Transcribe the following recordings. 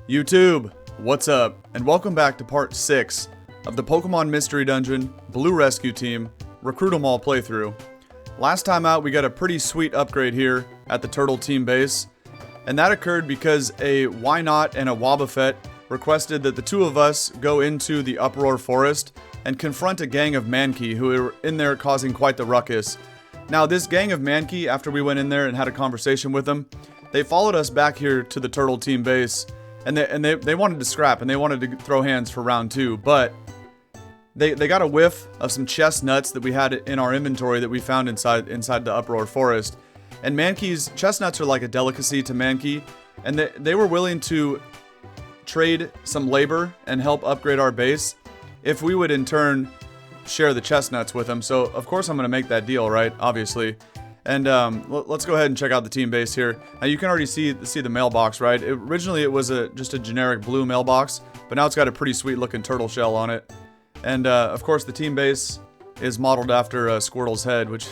YouTube, what's up? And welcome back to part 6 of the Pokemon Mystery Dungeon Blue Rescue Team Recruit 'em All playthrough. Last time out, we got a pretty sweet upgrade here at the Turtle Team base, and that occurred because a Wynot and a Wobbuffet requested that the two of us go into the Uproar Forest and confront a gang of Mankey who were in there causing quite the ruckus. Now, this gang of Mankey, after we went in there and had a conversation with them, they followed us back here to the Turtle Team base, and they wanted to scrap, and they wanted to throw hands for round 2, but they got a whiff of some chestnuts that we had in our inventory that we found inside the Uproar Forest. And Mankey's chestnuts are like a delicacy to Mankey, and they were willing to trade some labor and help upgrade our base if we would in turn share the chestnuts with them. So of course I'm going to make that deal, right? Obviously. And let's go ahead and check out the team base here. Now you can already see the mailbox, right? Originally it was just a generic blue mailbox, but now it's got a pretty sweet looking turtle shell on it. And of course the team base is modeled after Squirtle's head, which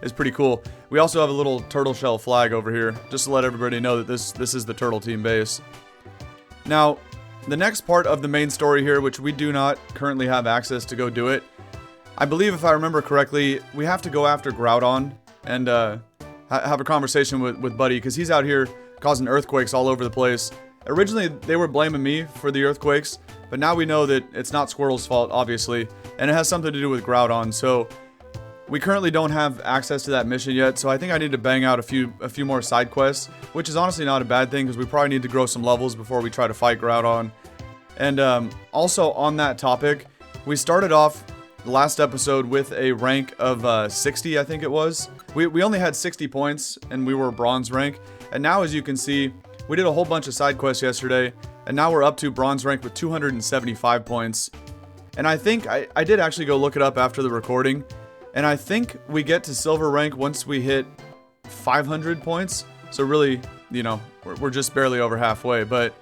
is pretty cool. We also have a little turtle shell flag over here, just to let everybody know that this is the Turtle Team base. Now, the next part of the main story here, which we do not currently have access to go do it, I believe if I remember correctly, we have to go after Groudon and have a conversation with Buddy, because he's out here causing earthquakes all over the place. Originally, they were blaming me for the earthquakes, but now we know that it's not Squirtle's fault, obviously, and it has something to do with Groudon. So we currently don't have access to that mission yet, so I think I need to bang out a few more side quests, which is honestly not a bad thing, because we probably need to grow some levels before we try to fight Groudon. And also on that topic, we started off the last episode with a rank of 60, I think it was. We only had 60 points, and we were bronze rank. And now, as you can see, we did a whole bunch of side quests yesterday, and now we're up to bronze rank with 275 points. And I think, I did actually go look it up after the recording, and I think we get to silver rank once we hit 500 points. So really, you know, we're just barely over halfway. But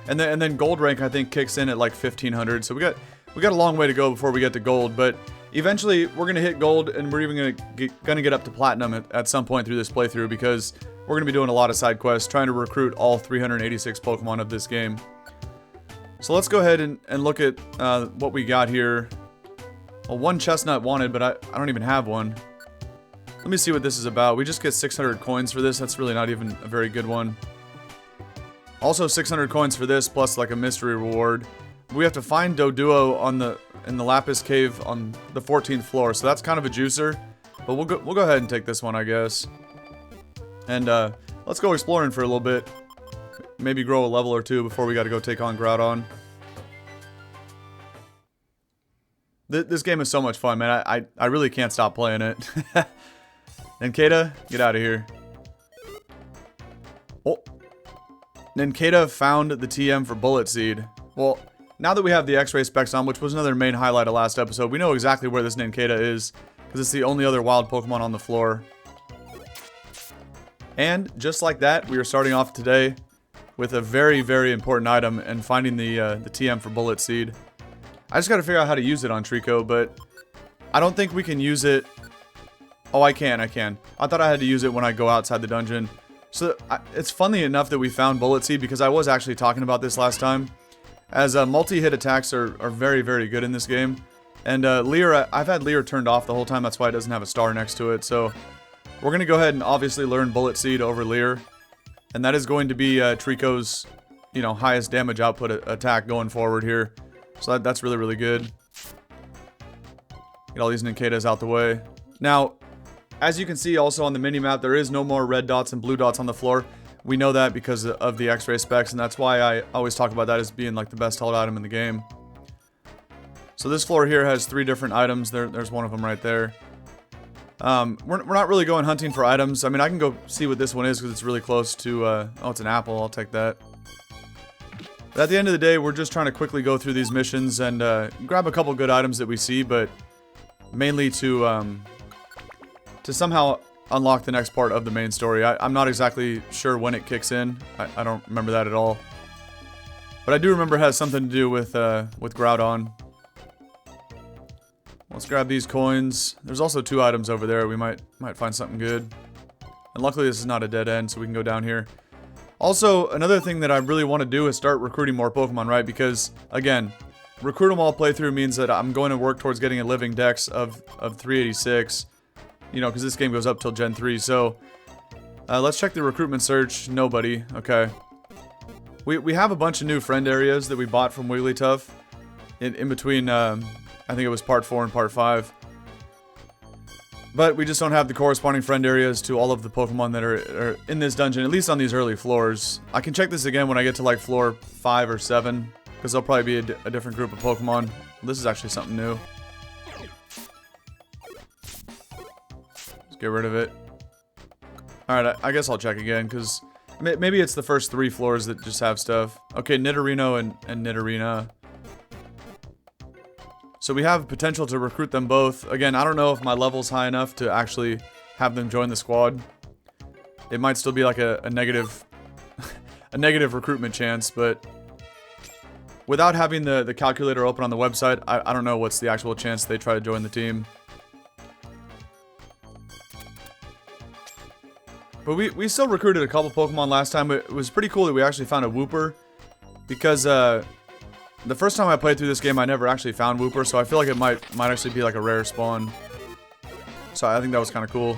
and then gold rank, I think, kicks in at like 1500. So we got a long way to go before we get to gold, but eventually we're gonna hit gold, and we're even gonna get up to platinum at some point through this playthrough, because we're gonna be doing a lot of side quests trying to recruit all 386 Pokemon of this game. So let's go ahead and look at what we got here. Well, one chestnut wanted, but I don't even have one. Let me see what this is about. We just get 600 coins for this. That's really not even a very good one. Also 600 coins for this, plus like a mystery reward. We have to find Doduo in the Lapis Cave on the 14th floor, so that's kind of a juicer. But we'll go ahead and take this one, I guess. And let's go exploring for a little bit. Maybe grow a level or two before we got to go take on Groudon. This game is so much fun, man. I really can't stop playing it. Ninkata, get out of here. Oh, Ninkata found the TM for Bullet Seed. Well, now that we have the X-ray specs on, which was another main highlight of last episode, we know exactly where this Ninkata is, because it's the only other wild Pokemon on the floor. And just like that, we are starting off today with a very, very important item and finding the TM for Bullet Seed. I just got to figure out how to use it on Trico, but I don't think we can use it. Oh, I can. I thought I had to use it when I go outside the dungeon. So it's funny enough that we found Bullet Seed, because I was actually talking about this last time. As multi-hit attacks are very, very good in this game. And Leer, I've had Leer turned off the whole time, that's why it doesn't have a star next to it. So we're going to go ahead and obviously learn Bullet Seed over Leer. And that is going to be Trico's, highest damage output attack going forward here. So that's really, really good. Get all these Ninkatas out the way. Now, as you can see also on the mini-map, there is no more red dots and blue dots on the floor. We know that because of the X-ray specs, and that's why I always talk about that as being like the best held item in the game. So this floor here has 3 different items. There's one of them right there. We're not really going hunting for items. I mean, I can go see what this one is because it's really close to, oh, it's an apple. I'll take that. But at the end of the day, we're just trying to quickly go through these missions and grab a couple good items that we see, but mainly to somehow unlock the next part of the main story. I'm not exactly sure when it kicks in. I don't remember that at all. But I do remember it has something to do with Groudon. Let's grab these coins. There's also 2 items over there. We might find something good. And luckily this is not a dead end, so we can go down here. Also, another thing that I really want to do is start recruiting more Pokemon, right? Because, again, recruit them all playthrough means that I'm going to work towards getting a living dex of 386. You know, because this game goes up till Gen 3. So, let's check the recruitment search. Nobody. Okay. We have a bunch of new friend areas that we bought from Wigglytuff. In between, I think it was part 4 and part 5. But we just don't have the corresponding friend areas to all of the Pokemon that are in this dungeon, at least on these early floors. I can check this again when I get to like floor 5 or 7, because there'll probably be a different group of Pokemon. This is actually something new. Let's get rid of it. Alright, I guess I'll check again, because maybe it's the first 3 floors that just have stuff. Okay, Nidorino and Nidorina. So we have potential to recruit them both. Again, I don't know if my level's high enough to actually have them join the squad. It might still be like a negative a negative recruitment chance, but without having the calculator open on the website, I don't know what's the actual chance they try to join the team. But we still recruited a couple Pokemon last time. It was pretty cool that we actually found a Wooper, because the first time I played through this game, I never actually found Wooper, so I feel like it might actually be like a rare spawn. So I think that was kind of cool.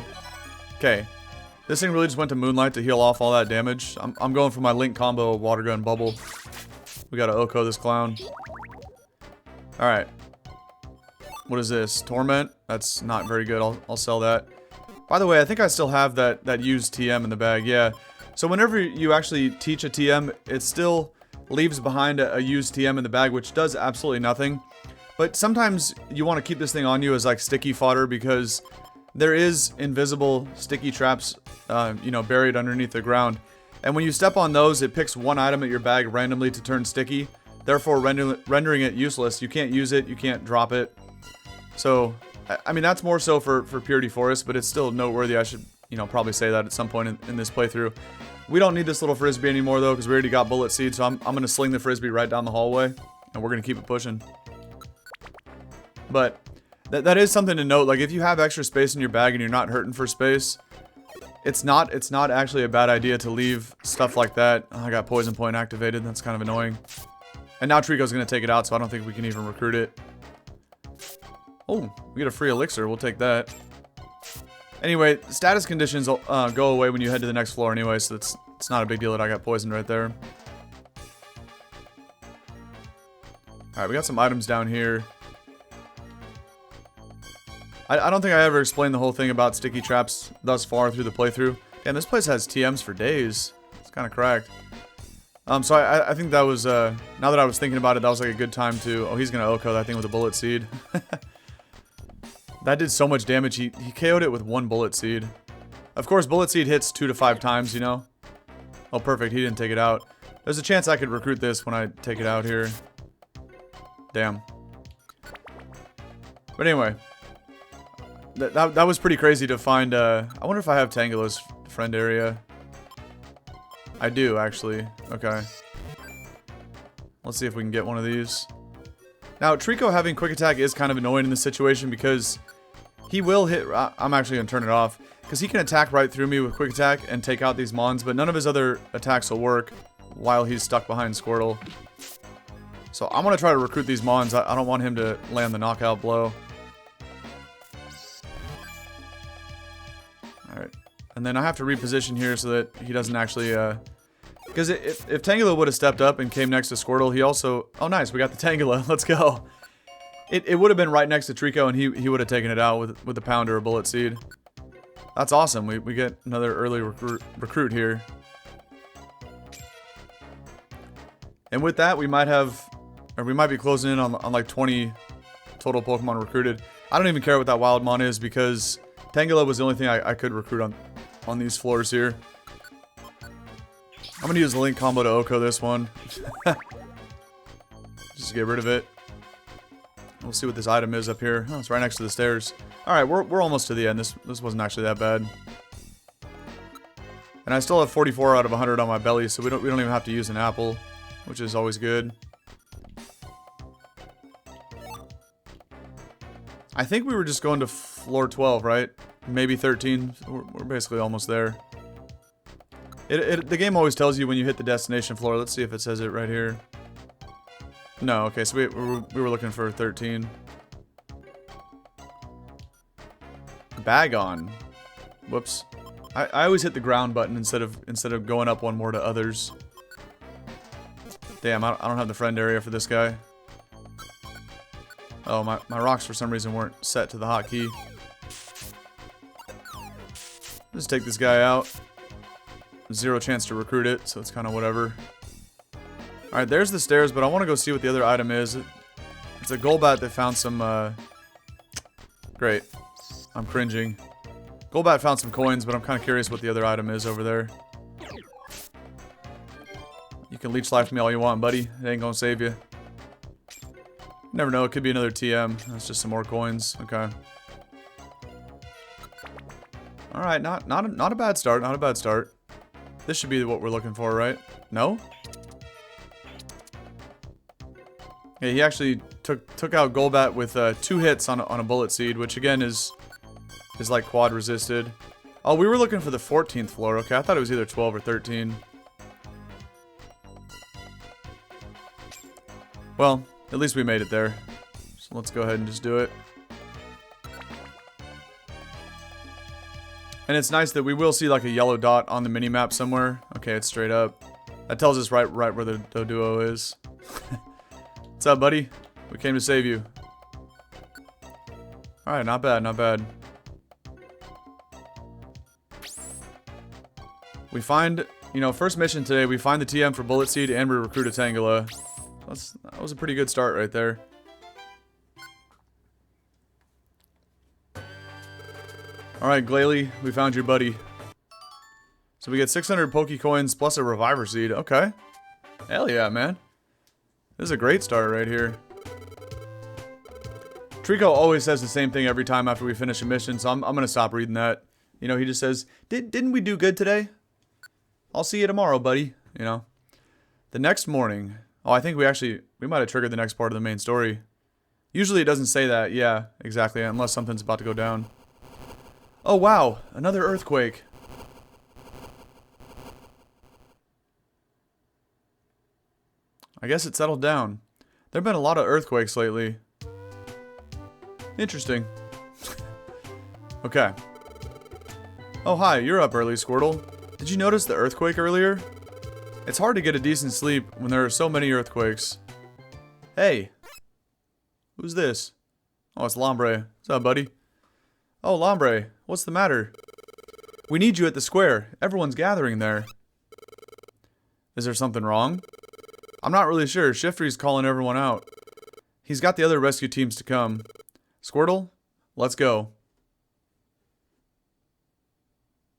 Okay. This thing really just went to Moonlight to heal off all that damage. I'm going for my Link combo of Water Gun Bubble. We gotta Oko this clown. Alright. What is this? Torment? That's not very good. I'll sell that. By the way, I think I still have that used TM in the bag. Yeah. So whenever you actually teach a TM, it still leaves behind a used TM in the bag, which does absolutely nothing. But sometimes you want to keep this thing on you as like sticky fodder, because there is invisible sticky traps, you know, buried underneath the ground. And when you step on those, it picks one item at your bag randomly to turn sticky, therefore rendering it useless. You can't use it, you can't drop it. So, I mean, that's more so for Purity Forest, but it's still noteworthy. I should, you know, probably say that at some point in this playthrough. We don't need this little Frisbee anymore, though, because we already got Bullet Seed, so I'm going to sling the Frisbee right down the hallway, and we're going to keep it pushing. But that is something to note. Like, if you have extra space in your bag and you're not hurting for space, it's not actually a bad idea to leave stuff like that. Oh, I got Poison Point activated. That's kind of annoying. And now Trico's going to take it out, so I don't think we can even recruit it. Oh, we get a free elixir. We'll take that. Anyway, status conditions go away when you head to the next floor anyway, so it's not a big deal that I got poisoned right there. Alright, we got some items down here. I don't think I ever explained the whole thing about sticky traps thus far through the playthrough. Damn, this place has TMs for days. It's kind of cracked. So I think that was, now that I was thinking about it, that was like a good time to... Oh, he's going to Oko that thing with a Bullet Seed. That did so much damage. He KO'd it with 1 Bullet Seed. Of course, Bullet Seed hits 2 to 5 times, you know? Oh, perfect. He didn't take it out. There's a chance I could recruit this when I take it out here. Damn. But anyway. That was pretty crazy to find, I wonder if I have Tangela's friend area. I do, actually. Okay. Let's see if we can get one of these. Now, Trico having Quick Attack is kind of annoying in this situation, because he will hit... I'm actually going to turn it off. Because he can attack right through me with Quick Attack and take out these Mons, but none of his other attacks will work while he's stuck behind Squirtle. So I'm going to try to recruit these Mons. I don't want him to land the knockout blow. Alright. And then I have to reposition here so that he doesn't actually... Because if Tangela would have stepped up and came next to Squirtle, he also... Oh, nice. We got the Tangela. Let's go. It would have been right next to Trico, and he would have taken it out with the Pounder or Bullet Seed. That's awesome. We get another early recruit here. And with that, we might have... Or we might be closing in on like 20 total Pokemon recruited. I don't even care what that Wildmon is, because Tangela was the only thing I could recruit on these floors here. I'm gonna use the Link combo to Oko this one. Just get rid of it. We'll see what this item is up here. Oh, it's right next to the stairs. Alright, we're almost to the end. This wasn't actually that bad. And I still have 44 out of 100 on my belly, so we don't even have to use an apple, which is always good. I think we were just going to floor 12, right? Maybe 13. We're basically almost there. The game always tells you when you hit the destination floor. Let's see if it says it right here. No, okay, so we were looking for 13. Bag on. Whoops. I always hit the ground button instead of going up one more to others. Damn, I don't have the friend area for this guy. Oh, my rocks for some reason weren't set to the hotkey. Just take this guy out. Zero chance to recruit it, so it's kind of whatever. Alright, there's the stairs, but I want to go see what the other item is. It's a Golbat that found some, Great. I'm cringing. Golbat found some coins, but I'm kind of curious what the other item is over there. You can leech life me all you want, buddy. It ain't gonna save you. Never know, it could be another TM. That's just some more coins. Okay. Alright, not a bad start, not a bad start. This should be what we're looking for, right? No? Yeah, he actually took out Golbat with 2 hits on a bullet seed, which again is like quad resisted. Oh, we were looking for the 14th floor. Okay, I thought it was either 12 or 13. Well, at least we made it there. So let's go ahead and just do it. And it's nice that we will see like a yellow dot on the mini-map somewhere. Okay, it's straight up. That tells us right where the Doduo is. What's up, buddy? We came to save you. Alright, not bad, not bad. We find, you know, first mission today, we find the TM for Bullet Seed and we recruit a Tangela. That was a pretty good start right there. Alright, Glalie, we found your buddy. So we get 600 Pokecoins plus a Reviver Seed. Okay. Hell yeah, man. This is a great start right here. Trico always says the same thing every time after we finish a mission, so I'm going to stop reading that. You know, he just says, didn't we do good today? I'll see you tomorrow, buddy. You know. The next morning. Oh, I think we might have triggered the next part of the main story. Usually it doesn't say that. Yeah, exactly. Unless something's about to go down. Oh, wow. Another earthquake. I guess it settled down. There have been a lot of earthquakes lately. Interesting. Okay. Oh, hi. You're up early, Squirtle. Did you notice the earthquake earlier? It's hard to get a decent sleep when there are so many earthquakes. Hey. Who's this? Oh, it's Lombre. What's up, buddy? Oh, Lombre. What's the matter? We need you at the square. Everyone's gathering there. Is there something wrong? I'm not really sure. Shiftry's calling everyone out. He's got the other rescue teams to come. Squirtle, let's go.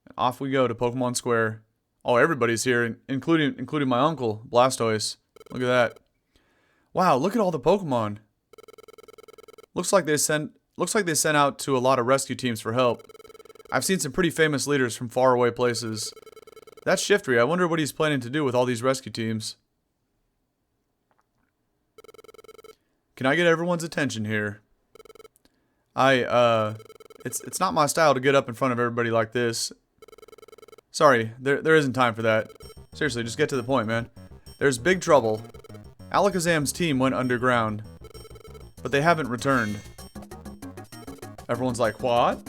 And off we go to Pokemon Square. Oh, everybody's here, including my uncle, Blastoise. Look at that. Wow, look at all the Pokemon. Looks like they sent out to a lot of rescue teams for help. I've seen some pretty famous leaders from faraway places. That's Shiftry. I wonder what he's planning to do with all these rescue teams. Can I get everyone's attention here? It's not my style to get up in front of everybody like this. Sorry, there isn't time for that. Seriously, just get to the point, man. There's big trouble. Alakazam's team went underground, but they haven't returned. Everyone's like, what?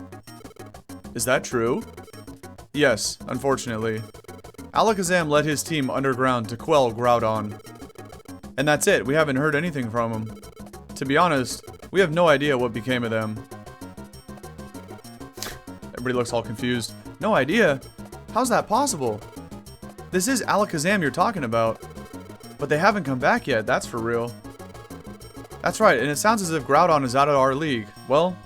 Is that true? Yes, unfortunately. Alakazam led his team underground to quell Groudon. And that's it, we haven't heard anything from him. To be honest, we have no idea what became of them. Everybody looks all confused. No idea? How's that possible? This is Alakazam you're talking about. But they haven't come back yet, that's for real. That's right, and it sounds as if Groudon is out of our league. Well,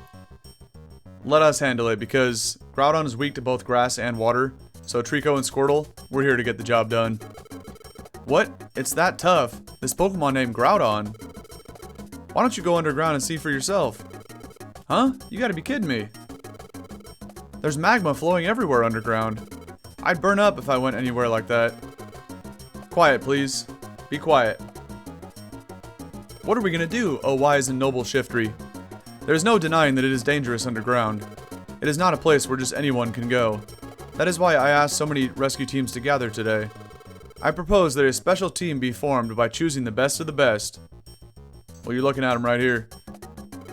let us handle it, because Groudon is weak to both grass and water. So Trico and Squirtle, we're here to get the job done. What? It's that tough? This Pokemon named Groudon? Why don't you go underground and see for yourself? Huh? You gotta be kidding me. There's magma flowing everywhere underground. I'd burn up if I went anywhere like that. Quiet, please. Be quiet. What are we gonna do, oh wise and noble Shiftry? There's no denying that it is dangerous underground. It is not a place where just anyone can go. That is why I asked so many rescue teams to gather today. I propose that a special team be formed by choosing the best of the best. Well, you're looking at them right here.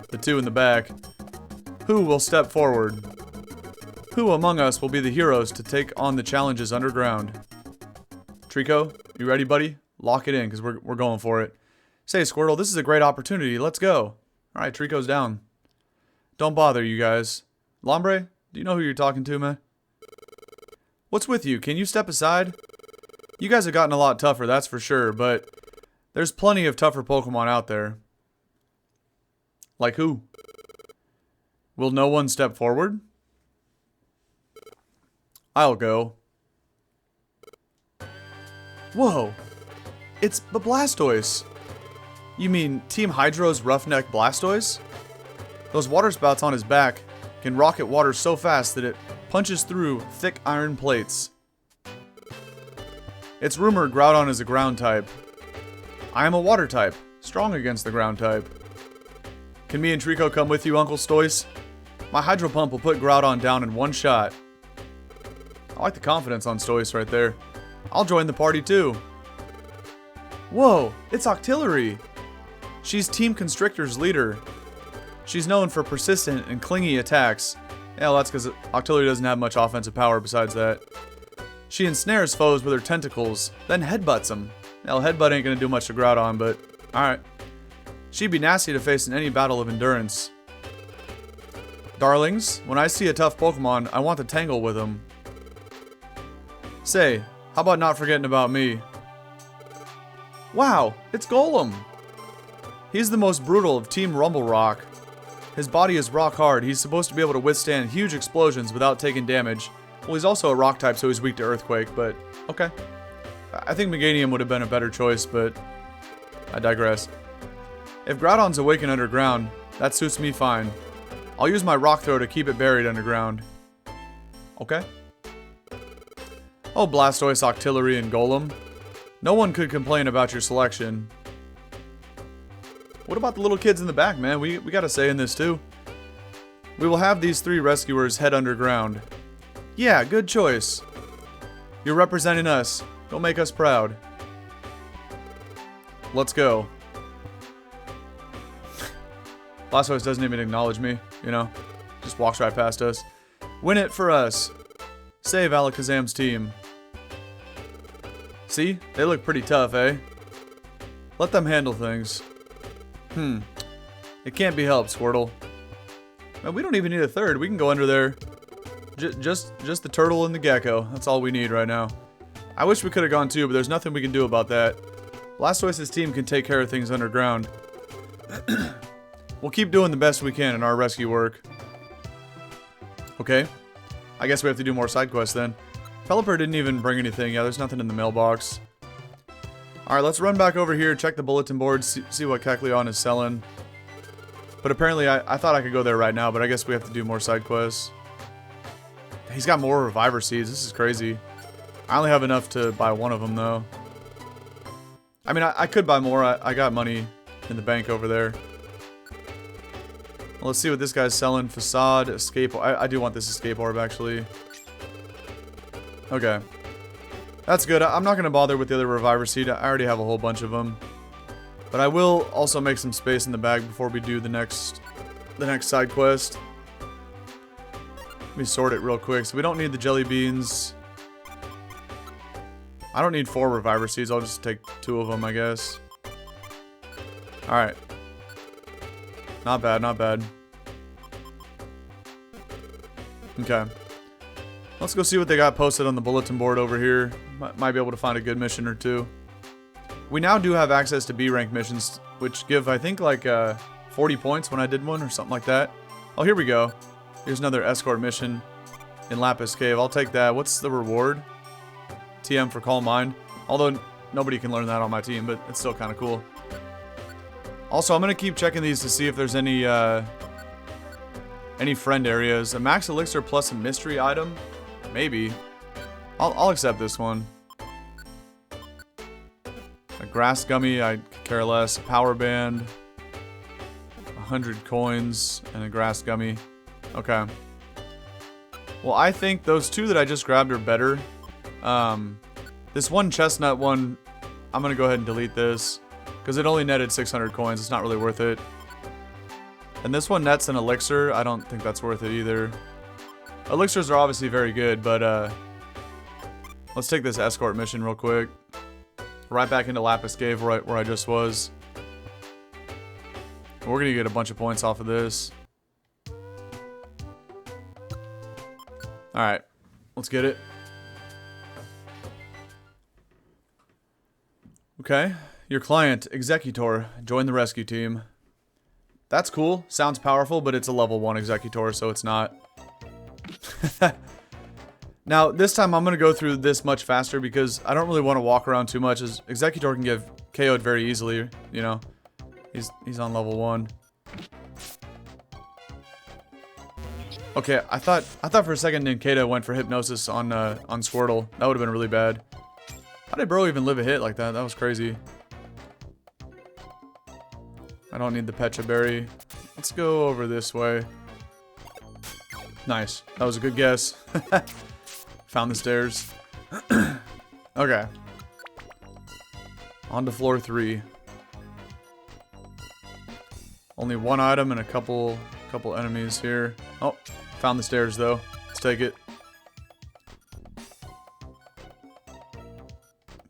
The two in the back. Who will step forward? Who among us will be the heroes to take on the challenges underground? Trico, you ready, buddy? Lock it in, because we're going for it. Say, Squirtle, this is a great opportunity. Let's go. Alright, Trico's down. Don't bother, you guys. Lombre, do you know who you're talking to, man? What's with you? Can you step aside? You guys have gotten a lot tougher, that's for sure, but there's plenty of tougher Pokemon out there. Like who? Will no one step forward? I'll go. Whoa! It's the Blastoise! You mean Team Hydro's Roughneck Blastoise? Those water spouts on his back can rocket water so fast that it punches through thick iron plates. It's rumored Groudon is a ground type. I am a water type, strong against the ground type. Can me and Trico come with you, Uncle Stoice? My Hydro Pump will put Groudon down in one shot. I like the confidence on Stoice right there. I'll join the party too. Whoa, it's Octillery! She's Team Constrictor's leader. She's known for persistent and clingy attacks. Yeah, well, that's because Octillery doesn't have much offensive power besides that. She ensnares foes with her tentacles, then headbutts them. Now, headbutt ain't gonna do much to Groudon, but alright. She'd be nasty to face in any battle of endurance. Darlings, when I see a tough Pokemon, I want to tangle with them. Say, how about not forgetting about me? Wow, it's Golem! He's the most brutal of Team Rumble Rock. His body is rock hard. He's supposed to be able to withstand huge explosions without taking damage. Well, he's also a rock type, so he's weak to Earthquake, but okay. I think Meganium would have been a better choice, but I digress. If Groudon's awakened underground, that suits me fine. I'll use my Rock Throw to keep it buried underground. Okay. Oh, Blastoise, Octillery, and Golem. No one could complain about your selection. What about the little kids in the back, man? We got a say in this too. We will have these 3 rescuers head underground. Yeah, good choice. You're representing us. Don't make us proud. Let's go. Blastoise doesn't even acknowledge me, you know? Just walks right past us. Win it for us. Save Alakazam's team. See? They look pretty tough, eh? Let them handle things. It can't be helped, Squirtle. Man, we don't even need a third. We can go under there. Just the turtle and the gecko. That's all we need right now. I wish we could have gone 2, but there's nothing we can do about that. Blastoise's team can take care of things underground. We'll keep doing the best we can in our rescue work. Okay. I guess we have to do more side quests then. Pelipper didn't even bring anything. Yeah, there's nothing in the mailbox. Alright, let's run back over here, check the bulletin board, see what Kecleon is selling. But apparently, I thought I could go there right now, but I guess we have to do more side quests. He's got more Reviver Seeds. This is crazy. I only have enough to buy 1 of them, though. I mean, I could buy more. I got money in the bank over there. Well, let's see what this guy's selling. Facade, Escape. I do want this Escape Orb, actually. Okay. That's good. I'm not going to bother with the other Reviver Seed. I already have a whole bunch of them. But I will also make some space in the bag before we do the next side quest. Let me sort it real quick. So we don't need the Jelly Beans. I don't need 4 Reviver Seeds. I'll just take 2 of them, I guess. Alright. Not bad, not bad. Okay. Let's go see what they got posted on the bulletin board over here. Might be able to find a good mission or 2. We now do have access to B rank missions, which give, I think, like 40 points when I did one or something like that. Oh, here we go. Here's another escort mission in Lapis Cave. I'll take that. What's the reward? TM for Calm Mind. Although nobody can learn that on my team, but it's still kind of cool. Also, I'm going to keep checking these to see if there's any friend areas. A max elixir plus a mystery item? Maybe. I'll accept this one. A grass gummy, I could care less. A power band. 100 coins and a grass gummy. Okay. Well, I think those two that I just grabbed are better. This one chestnut one, I'm going to go ahead and delete this. Because it only netted 600 coins. It's not really worth it. And this one nets an elixir. I don't think that's worth it either. Elixirs are obviously very good, but let's take this escort mission real quick. Right back into Lapis Cave where I just was. We're going to get a bunch of points off of this. Alright, let's get it. Okay, your client, Executor, join the rescue team. That's cool, sounds powerful, but it's a level 1 Executor, so it's not. Now, this time I'm going to go through this much faster because I don't really want to walk around too much, as Executor can get KO'd very easily, you know. He's on level 1. Okay, I thought for a second Ninkata went for Hypnosis on Squirtle. That would have been really bad. How did bro even live a hit like that? That was crazy. I don't need the Pecha Berry. Let's go over this way. Nice. That was a good guess. Found the stairs. Okay. On to floor 3. Only one item and a couple enemies here. Oh, found the stairs though. Let's take it.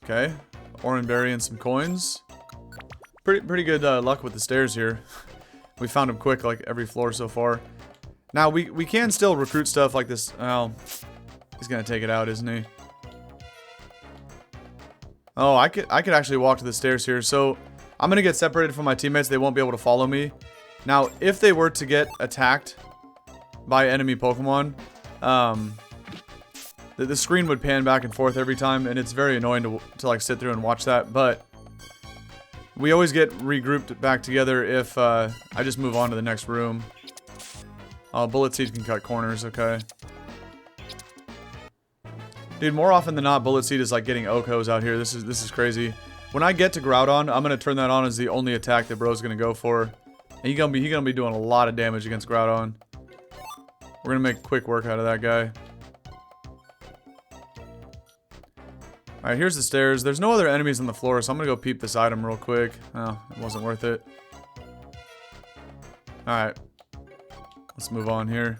Okay, Oran Berry and some coins. Pretty good luck with the stairs here. We found them quick, like every floor so far. Now we can still recruit stuff like this. Oh, he's gonna take it out, isn't he? Oh, I could actually walk to the stairs here. So I'm gonna get separated from my teammates. They won't be able to follow me. Now, if they were to get attacked by enemy Pokemon, the screen would pan back and forth every time, and it's very annoying to like sit through and watch that. But we always get regrouped back together if I just move on to the next room. Bullet Seed can cut corners, okay. Dude, more often than not, Bullet Seed is like getting Okos out here. This is crazy. When I get to Groudon, I'm gonna turn that on as the only attack that bro's gonna go for. And he's gonna be doing a lot of damage against Groudon. We're gonna make quick work out of that guy. Alright, here's the stairs. There's no other enemies on the floor, so I'm gonna go peep this item real quick. Oh, it wasn't worth it. Alright. Let's move on here.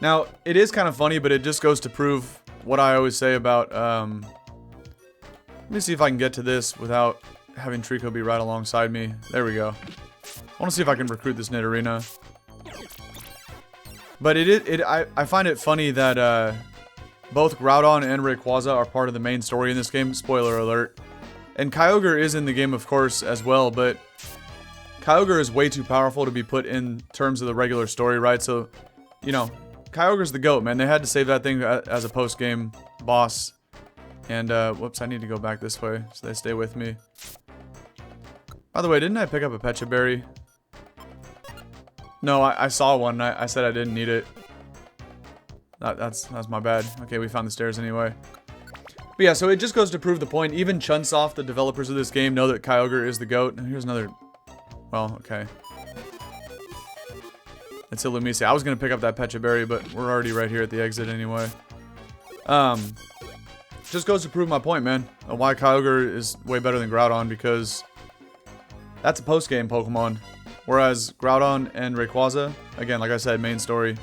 Now, it is kind of funny, but it just goes to prove what I always say about, let me see if I can get to this without having Trico be right alongside me. There we go. I want to see if I can recruit this Nidorina. But I find it funny that both Groudon and Rayquaza are part of the main story in this game. Spoiler alert. And Kyogre is in the game, of course, as well, but Kyogre is way too powerful to be put in terms of the regular story, right? So, you know, Kyogre's the GOAT, man. They had to save that thing as a post-game boss. And, whoops, I need to go back this way so they stay with me. By the way, didn't I pick up a Pecha Berry? No, I saw one. I said I didn't need it. That's my bad. Okay, we found the stairs anyway. But yeah, so it just goes to prove the point. Even Chunsoft, the developers of this game, know that Kyogre is the GOAT. And here's another... Well, okay. It's Illumise. I was going to pick up that Pecha Berry, but we're already right here at the exit anyway. Just goes to prove my point, man. Why Kyogre is way better than Groudon, because that's a post-game Pokemon. Whereas Groudon and Rayquaza, again, like I said, main story.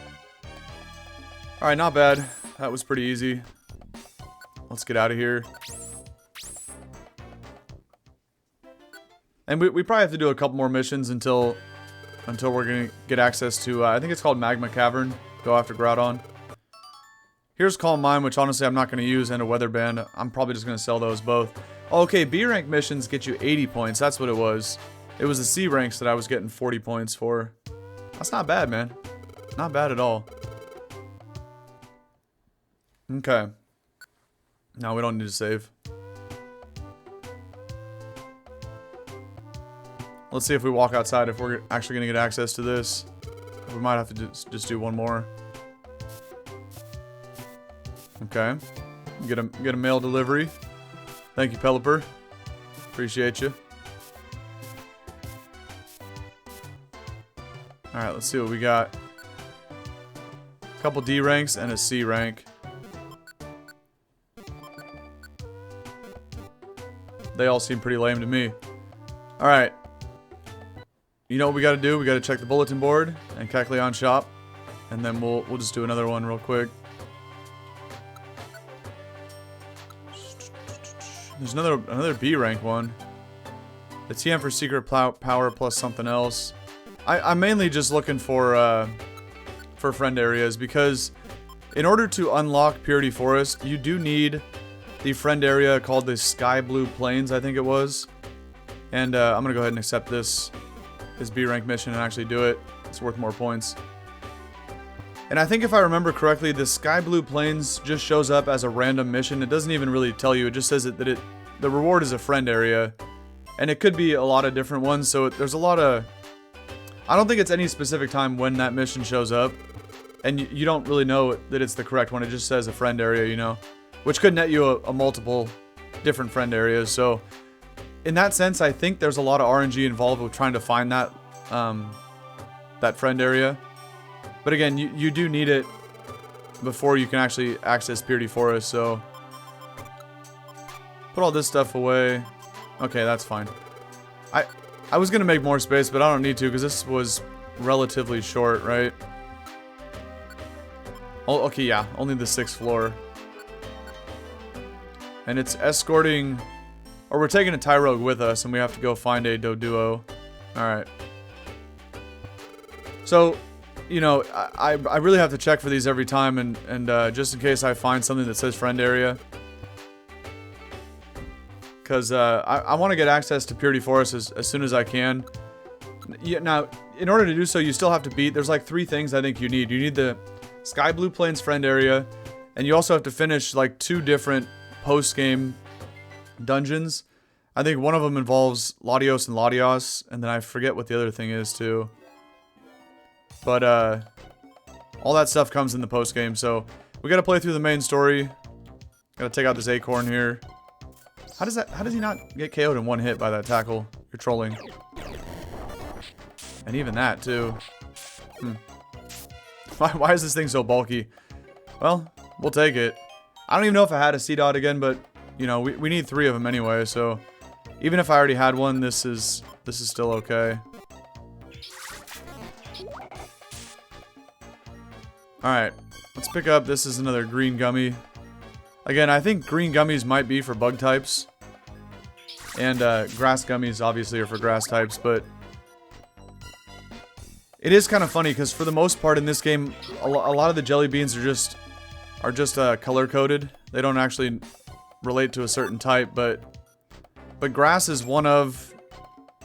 Alright, not bad. That was pretty easy. Let's get out of here. And we probably have to do a couple more missions until we're going to get access to, I think it's called Magma Cavern. Go after Groudon. Here's Calm Mind, which honestly I'm not going to use, and a Weather Band. I'm probably just going to sell those both. Okay, B rank missions get you 80 points. That's what it was. It was the C ranks that I was getting 40 points for. That's not bad, man. Not bad at all. Okay. Now we don't need to save. Let's see if we walk outside, if we're actually going to get access to this. We might have to just do one more. Okay. Get a mail delivery. Thank you, Pelipper. Appreciate you. Alright, let's see what we got. A couple D ranks and a C rank. They all seem pretty lame to me. Alright. You know what we gotta do? We gotta check the bulletin board and Kecleon shop. And then we'll just do another one real quick. There's another B rank one. The TM for secret power plus something else. I'm mainly just looking for friend areas because in order to unlock Purity Forest, you do need the friend area called the Sky Blue Plains, I think it was. And I'm gonna go ahead and accept this B rank mission and actually do it. It's worth more points. And I think if I remember correctly, the Sky Blue Plains just shows up as a random mission. It doesn't even really tell you. It just says that the reward is a friend area. And it could be a lot of different ones, so there's a lot of... I don't think it's any specific time when that mission shows up. And you don't really know that it's the correct one. It just says a friend area, you know. Which could net you a multiple different friend areas. So, in that sense, I think there's a lot of RNG involved with trying to find that, that friend area. But again, you do need it before you can actually access Purity Forest, so... Put all this stuff away. Okay, that's fine. I was gonna make more space, but I don't need to, because this was relatively short, right? Oh, okay, yeah, only the 6th floor. And it's escorting... Or we're taking a Tyrogue with us, and we have to go find a Doduo. Alright. So... You know, I really have to check for these every time, and just in case I find something that says friend area. Because I want to get access to Purity Forest as soon as I can. Yeah, now, in order to do so, you still have to beat... There's like 3 things I think you need. You need the Sky Blue Plains friend area, and you also have to finish like 2 different post-game dungeons. I think one of them involves Latios and Latios, and then I forget what the other thing is too. But, all that stuff comes in the post-game, so we gotta play through the main story. Gotta take out this acorn here. How does he not get KO'd in one hit by that tackle? You're trolling. And even that, too. Why is this thing so bulky? Well, we'll take it. I don't even know if I had a C-Dot again, but, you know, we need 3 of them anyway, so... Even if I already had one, this is still okay. Alright, let's pick up, this is another green gummy. Again, I think green gummies might be for bug types. And grass gummies obviously are for grass types, but... It is kind of funny, because for the most part in this game, a lot of the jelly beans are just color-coded. They don't actually relate to a certain type, but grass is one of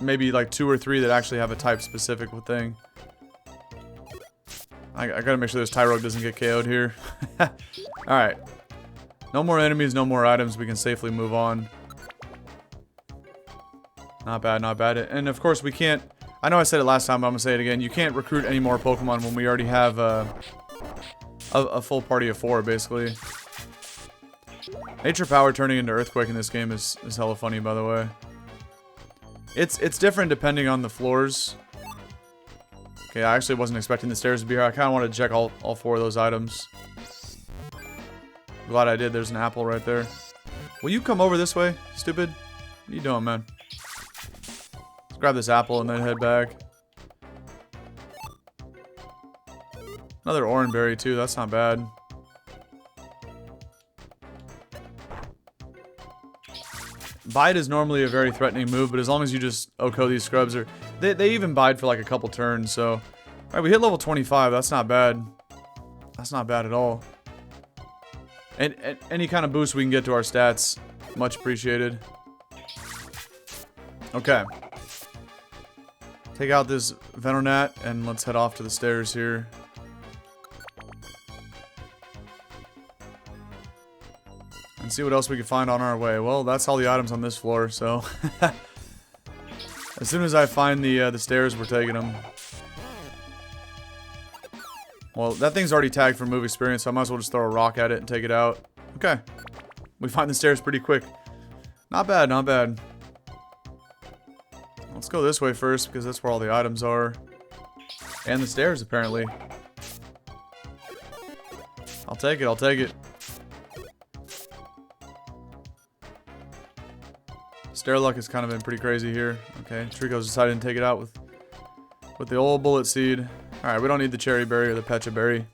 maybe like 2 or 3 that actually have a type-specific thing. I gotta make sure this Tyrogue doesn't get KO'd here. Alright. No more enemies, no more items. We can safely move on. Not bad, not bad. And of course we can't... I know I said it last time, but I'm gonna say it again. You can't recruit any more Pokemon when we already have a full party of 4, basically. Nature Power turning into Earthquake in this game is hella funny, by the way. It's different depending on the floors. Okay, I actually wasn't expecting the stairs to be here. I kind of wanted to check all 4 of those items. Glad I did. There's an apple right there. Will you come over this way, stupid? What are you doing, man? Let's grab this apple and then head back. Another Oranberry, too. That's not bad. Bite is normally a very threatening move, but as long as you just OHKO these scrubs, they even bide for like a couple turns, so... Alright, we hit level 25, that's not bad. That's not bad at all. And any kind of boost we can get to our stats, much appreciated. Okay. Take out this Venonat, and let's head off to the stairs here. And see what else we can find on our way. Well, that's all the items on this floor, so... As soon as I find the stairs, we're taking them. Well, that thing's already tagged for move experience, so I might as well just throw a rock at it and take it out. Okay. We find the stairs pretty quick. Not bad, not bad. Let's go this way first, because that's where all the items are. And the stairs, apparently. I'll take it. I'll take it. Stair luck has kind of been pretty crazy here. Okay, Trico's decided to take it out with the old bullet seed. All right, we don't need the cherry berry or the pecha berry.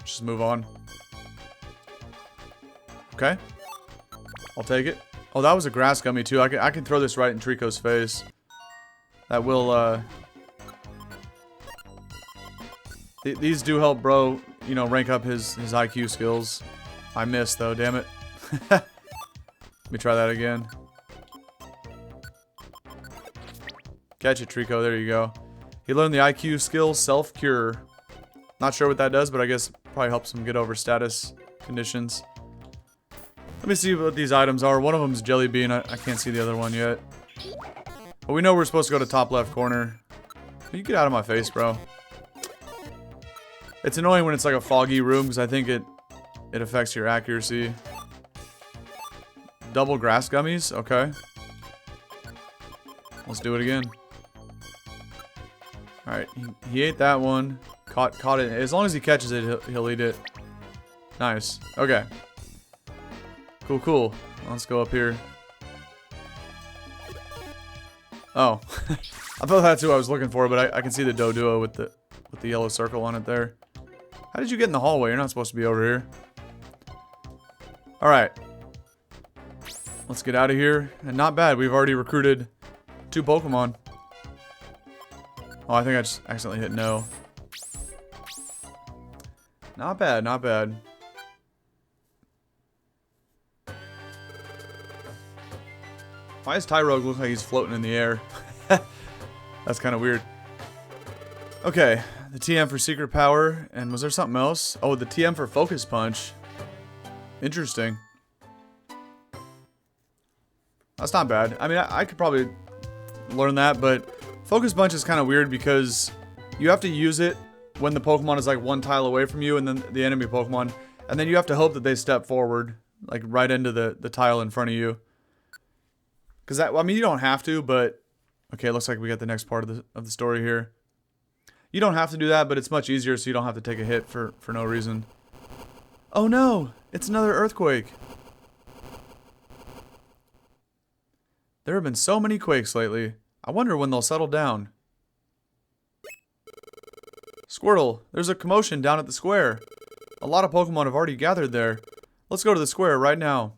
Just move on. Okay, I'll take it. Oh, that was a grass gummy too. I can throw this right in Trico's face. That will these do help bro, you know, rank up his IQ skills. I missed though, damn it. Let me try that again. Catch it, Trico. There you go. He learned the IQ skill self-cure. Not sure what that does, but I guess probably helps him get over status conditions. Let me see what these items are. One of them is Jelly Bean. I can't see the other one yet. But we know we're supposed to go to top left corner. You get out of my face, bro. It's annoying when it's like a foggy room because I think it affects your accuracy. Double grass gummies? Okay. Let's do it again. Alright, he ate that one. Caught it. As long as he catches it, he'll eat it. Nice. Okay. Cool, cool. Let's go up here. Oh. I thought that's who I was looking for, but I can see the Doduo with the yellow circle on it there. How did you get in the hallway? You're not supposed to be over here. Alright. Let's get out of here. And not bad. We've already recruited 2 Pokemon. Oh, I think I just accidentally hit no. Not bad, not bad. Why does Tyrogue look like he's floating in the air? That's kind of weird. Okay, the TM for Secret Power, and was there something else? Oh, the TM for Focus Punch. Interesting. That's not bad. I mean, I could probably learn that, but Focus Punch is kind of weird because you have to use it when the Pokemon is like 1 tile away from you and then the enemy Pokemon, and then you have to hope that they step forward, like right into the tile in front of you. Because that, I mean, you don't have to, but okay, it looks like we got the next part of the story here. You don't have to do that, but it's much easier so you don't have to take a hit for no reason. Oh no, it's another earthquake. There have been so many quakes lately. I wonder when they'll settle down. Squirtle, there's a commotion down at the square. A lot of Pokemon have already gathered there. Let's go to the square right now.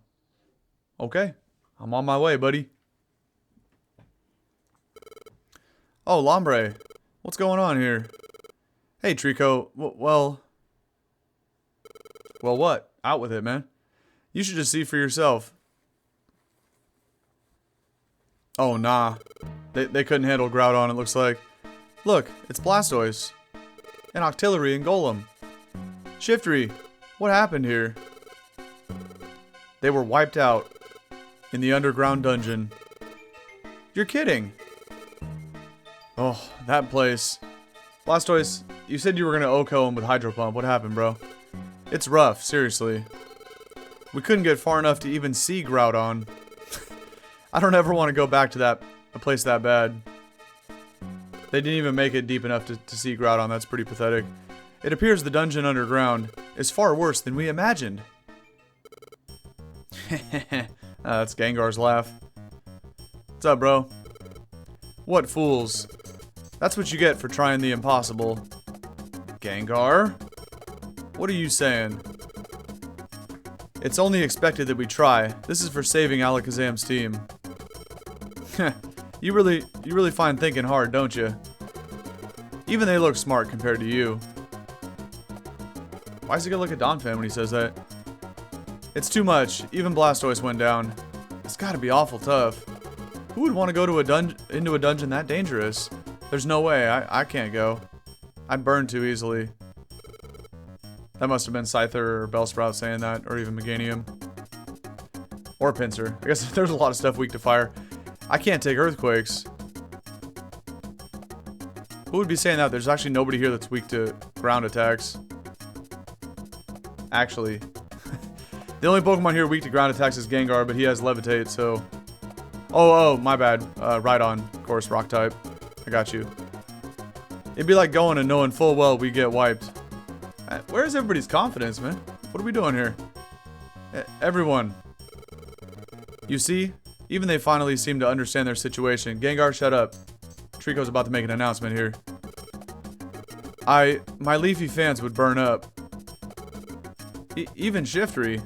Okay, I'm on my way, buddy. Oh, Lombre. What's going on here? Hey, Trico. Well, what? Out with it, man. You should just see for yourself. Oh, nah. They couldn't handle Groudon, it looks like. Look, it's Blastoise. And Octillery and Golem. Shiftry, what happened here? They were wiped out in the underground dungeon. You're kidding. Oh, that place. Blastoise, you said you were gonna OHKO him with Hydro Pump. What happened, bro? It's rough, seriously. We couldn't get far enough to even see Groudon. I don't ever want to go back to a place that bad. They didn't even make it deep enough to see Groudon. That's pretty pathetic. It appears the dungeon underground is far worse than we imagined. That's Gengar's laugh. What's up, bro? What fools. That's what you get for trying the impossible. Gengar? What are you saying? It's only expected that we try. This is for saving Alakazam's team. You really find thinking hard, don't you? Even they look smart compared to you. Why is he gonna look at Donphan when he says that? It's too much. Even Blastoise went down. It's gotta be awful tough. Who would want to go to into a dungeon that dangerous? There's no way. I can't go. I'd burn too easily. That must have been Scyther or Bellsprout saying that, or even Meganium. Or Pinsir. I guess there's a lot of stuff weak to fire. I can't take earthquakes. Who would be saying that? There's actually nobody here that's weak to ground attacks. Actually. The only Pokemon here weak to ground attacks is Gengar, but he has Levitate, so... Oh, my bad. Rhydon, of course, Rock type. I got you. It'd be like going and knowing full well we get wiped. Where's everybody's confidence, man? What are we doing here? Everyone. You see? Even they finally seem to understand their situation. Gengar, shut up. Trico's about to make an announcement here. My leafy fans would burn up. Even Shiftry.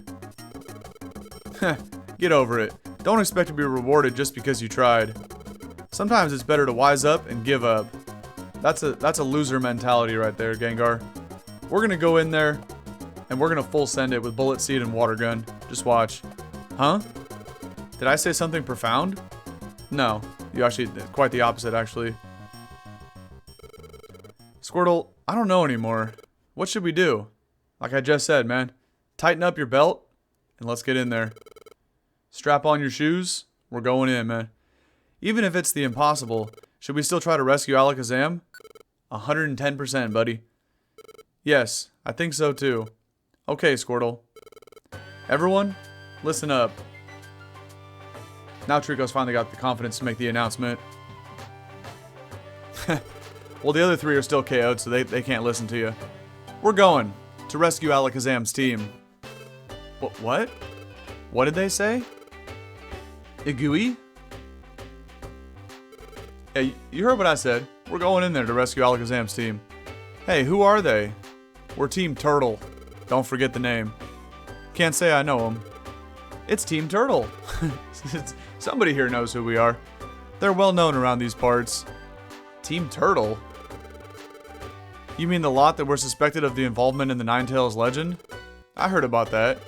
Get over it. Don't expect to be rewarded just because you tried. Sometimes it's better to wise up and give up. That's a loser mentality right there, Gengar. We're gonna go in there, and we're gonna full send it with Bullet Seed and Water Gun. Just watch. Huh? Did I say something profound? No. You actually, quite the opposite, actually. Squirtle, I don't know anymore. What should we do? Like I just said, man. Tighten up your belt, and let's get in there. Strap on your shoes. We're going in, man. Even if it's the impossible, should we still try to rescue Alakazam? 110%, buddy. Yes, I think so too. Okay, Squirtle. Everyone, listen up. Now Trico's finally got the confidence to make the announcement. Well, the other three are still KO'd, so they can't listen to you. We're going to rescue Alakazam's team. What? What did they say? Igui? Yeah, you heard what I said. We're going in there to rescue Alakazam's team. Hey, who are they? We're Team Turtle. Don't forget the name. Can't say I know them. It's Team Turtle. Somebody here knows who we are. They're well known around these parts. Team Turtle? You mean the lot that were suspected of the involvement in the Ninetales legend? I heard about that.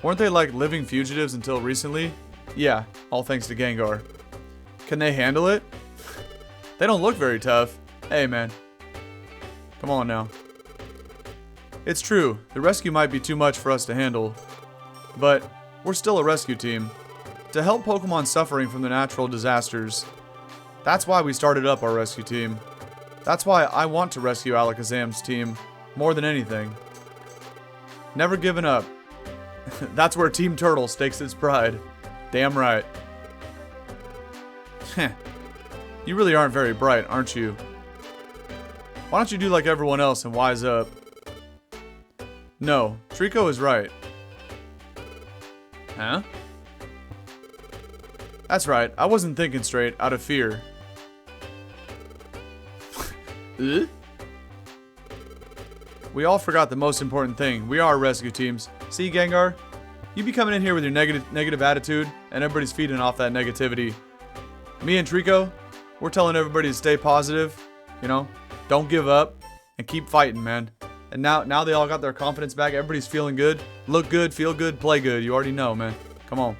Weren't they like living fugitives until recently? Yeah, all thanks to Gengar. Can they handle it? They don't look very tough. Hey, man. Come on now. It's true, the rescue might be too much for us to handle. But we're still a rescue team. To help Pokemon suffering from the natural disasters. That's why we started up our rescue team. That's why I want to rescue Alakazam's team more than anything. Never giving up. That's where Team Turtle stakes its pride. Damn right. Heh. You really aren't very bright, aren't you? Why don't you do like everyone else and wise up? No, Trico is right. Huh? That's right, I wasn't thinking straight out of fear. We all forgot the most important thing. We are rescue teams. See, Gengar? You be coming in here with your negative attitude, and everybody's feeding off that negativity. Me and Trico, we're telling everybody to stay positive, you know, don't give up, and keep fighting, man. And now they all got their confidence back. Everybody's feeling good. Look good, feel good, play good. You already know, man. Come on.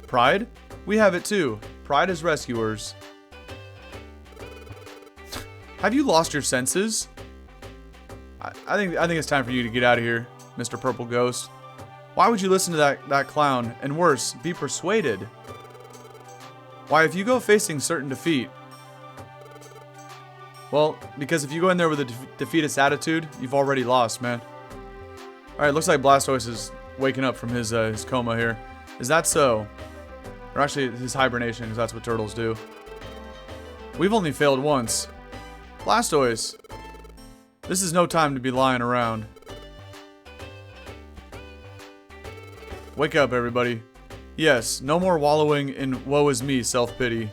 Pride? We have it too. Pride as rescuers. Have you lost your senses? I think it's time for you to get out of here, Mr. Purple Ghost. Why would you listen to that clown? And worse, be persuaded. Why, if you go facing certain defeat... Well, because if you go in there with a defeatist attitude, you've already lost, man. Alright, looks like Blastoise is waking up from his coma here. Is that so? Or actually, his hibernation, because that's what turtles do. We've only failed once. Blastoise! This is no time to be lying around. Wake up, everybody. Yes, no more wallowing in woe is me self-pity.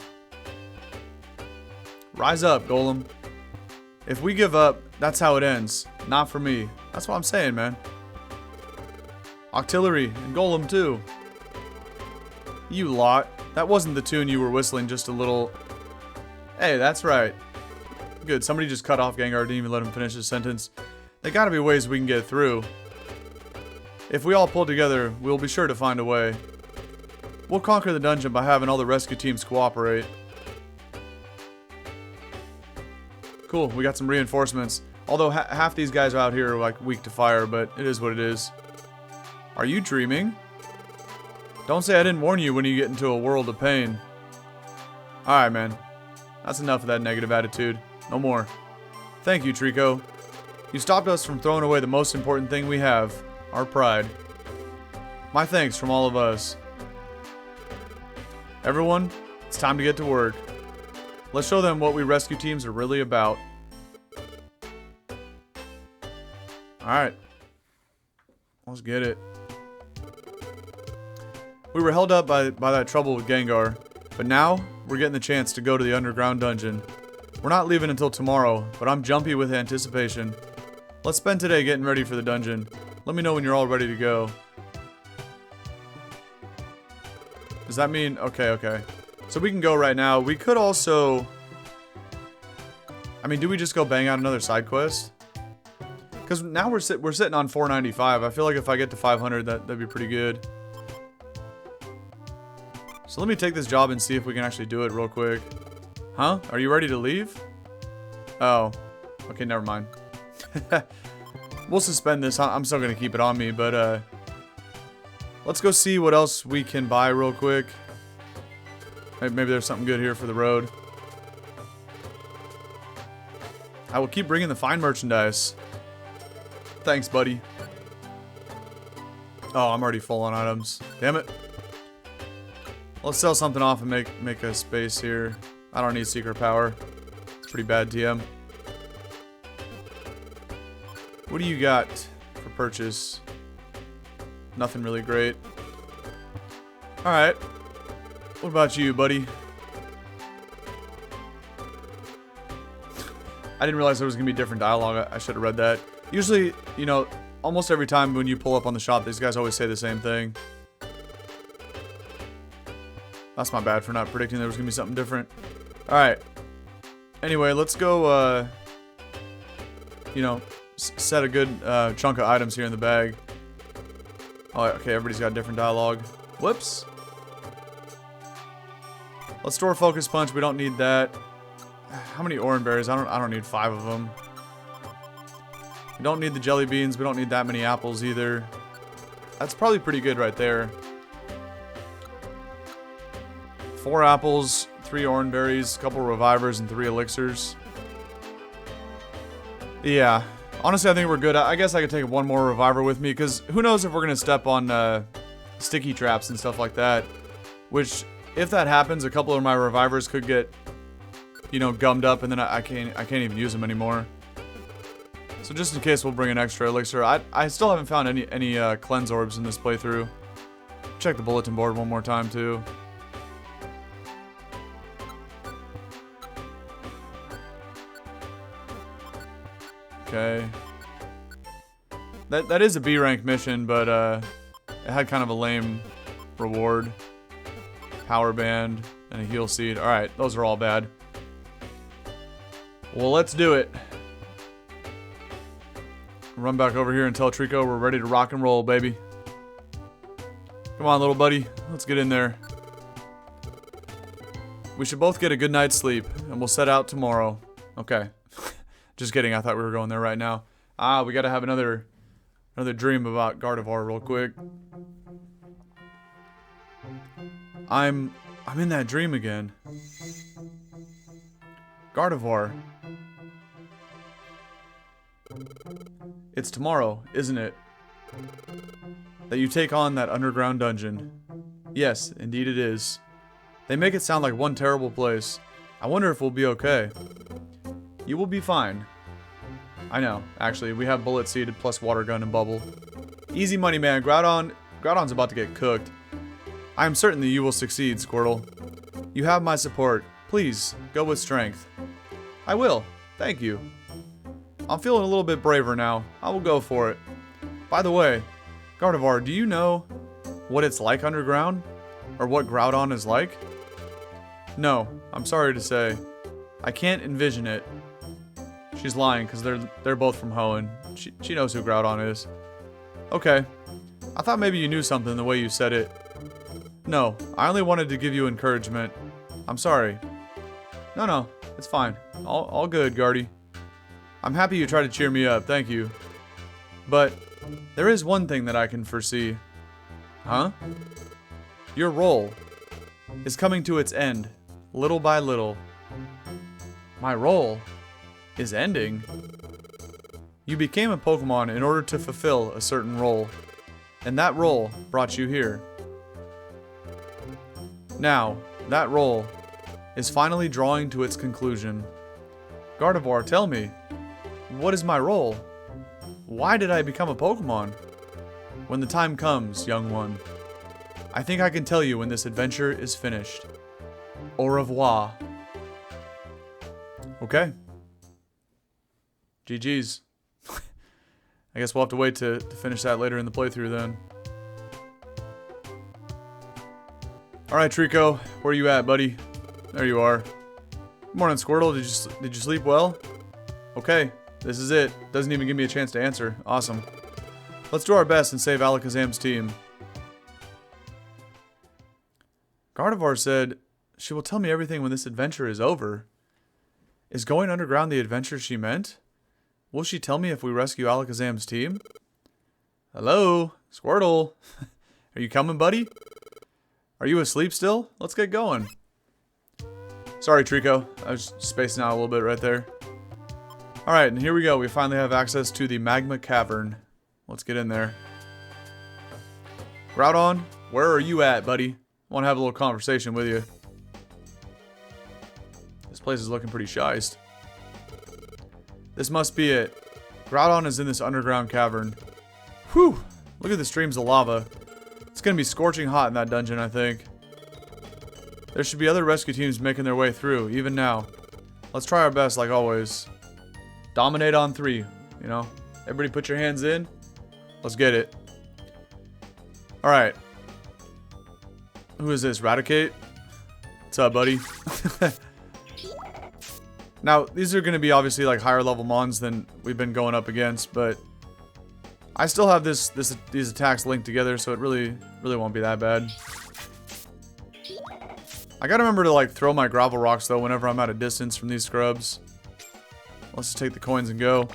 Rise up, Golem. If we give up, that's how it ends. Not for me. That's what I'm saying, man. Octillery and Golem too. You lot. That wasn't the tune you were whistling just a little... Hey, that's right. Good, somebody just cut off Gengar, didn't even let him finish his sentence. There gotta be ways we can get through. If we all pull together, we'll be sure to find a way. We'll conquer the dungeon by having all the rescue teams cooperate. Cool, we got some reinforcements. Although half these guys out here are like weak to fire, but it is what it is. Are you dreaming? Don't say I didn't warn you when you get into a world of pain. Alright, man. That's enough of that negative attitude. No more. Thank you, Trico. You stopped us from throwing away the most important thing we have. Our pride. My thanks from all of us. Everyone, it's time to get to work. Let's show them what we rescue teams are really about. Alright. Let's get it. We were held up by that trouble with Gengar, but now we're getting the chance to go to the underground dungeon. We're not leaving until tomorrow, but I'm jumpy with anticipation. Let's spend today getting ready for the dungeon. Let me know when you're all ready to go. Does that mean... Okay. So we can go right now. We could also... I mean, do we just go bang out another side quest? Because now we're sitting on 495. I feel like if I get to 500, that'd be pretty good. So let me take this job and see if we can actually do it real quick. Huh? Are you ready to leave? Oh. Okay, never mind. We'll suspend this. I'm still going to keep it on me, but let's go see what else we can buy real quick. Maybe there's something good here for the road. I will keep bringing the fine merchandise. Thanks, buddy. Oh, I'm already full on items. Damn it. Let's sell something off and make a space here. I don't need secret power. It's pretty bad TM. What do you got for purchase? Nothing really great. Alright. What about you, buddy? I didn't realize there was going to be different dialogue. I should have read that. Usually, you know, almost every time when you pull up on the shop, these guys always say the same thing. That's my bad for not predicting there was going to be something different. Alright. Anyway, let's go, you know, set a good chunk of items here in the bag. Oh, okay, everybody's got different dialogue. Whoops. Let's store Focus Punch. We don't need that. How many orange berries? I don't need 5 of them. We don't need the jelly beans. We don't need that many apples either. That's probably pretty good right there. 4 apples, 3 orange berries, a couple revivers, and 3 elixirs. Yeah. Honestly, I think we're good. I guess I could take 1 more reviver with me, because who knows if we're going to step on sticky traps and stuff like that. Which, if that happens, a couple of my revivers could get, you know, gummed up, and then I can't even use them anymore. So just in case, we'll bring an extra elixir. I still haven't found any cleanse orbs in this playthrough. Check the bulletin board one more time, too. Okay. That is a B rank mission, but it had kind of a lame reward. Power band and a heal seed. Alright, those are all bad. Well, let's do it. Run back over here and tell Trico we're ready to rock and roll, baby. Come on, little buddy. Let's get in there. We should both get a good night's sleep, and we'll set out tomorrow. Okay. Just kidding, I thought we were going there right now. Ah, we gotta have another dream about Gardevoir real quick. I'm in that dream again. Gardevoir. It's tomorrow, isn't it? That you take on that underground dungeon. Yes, indeed it is. They make it sound like one terrible place. I wonder if we'll be okay. You will be fine. I know, actually, we have bullet seeded plus water gun and bubble. Easy money, man. Groudon's about to get cooked. I am certain that you will succeed, Squirtle. You have my support. Please, go with strength. I will. Thank you. I'm feeling a little bit braver now. I will go for it. By the way, Gardevoir, do you know what it's like underground? Or what Groudon is like? No, I'm sorry to say. I can't envision it. She's lying, because they're both from Hoenn. She knows who Groudon is. Okay. I thought maybe you knew something the way you said it. No, I only wanted to give you encouragement. I'm sorry. No, it's fine. All good, Guardy. I'm happy you tried to cheer me up, thank you. But, there is one thing that I can foresee. Huh? Your role is coming to its end, little by little. My role is ending? You became a Pokemon in order to fulfill a certain role, and that role brought you here. Now, that role is finally drawing to its conclusion. Gardevoir, tell me, what is my role? Why did I become a Pokemon? when the time comes, young one, I think I can tell you when this adventure is finished. Au revoir. Okay. GG's. I guess we'll have to wait to finish that later in the playthrough then. Alright, Trico, where you at, buddy? There you are. Good morning, Squirtle. Did you sleep well? Okay, this is it. Doesn't even give me a chance to answer. Awesome. Let's do our best and save Alakazam's team. Gardevoir said, she will tell me everything when this adventure is over. Is going underground the adventure she meant? Will she tell me if we rescue Alakazam's team? Hello? Squirtle? Are you coming, buddy? Are you asleep still? Let's get going. Sorry, Trico. I was spacing out a little bit right there. Alright, and here we go. We finally have access to the Magma Cavern. Let's get in there. Groudon, where are you at, buddy? I want to have a little conversation with you. This place is looking pretty shiced. This must be it. Groudon is in this underground cavern. Whew! Look at the streams of lava. It's gonna be scorching hot in that dungeon, I think. There should be other rescue teams making their way through, even now. Let's try our best, like always. Dominate on 3, you know? Everybody put your hands in. Let's get it. Alright. Who is this? Raticate? What's up, buddy? Now, these are going to be obviously like higher level mons than we've been going up against, but I still have these attacks linked together, so it really won't be that bad. I gotta remember to like throw my gravel rocks though whenever I'm at a distance from these scrubs. Let's just take the coins and go.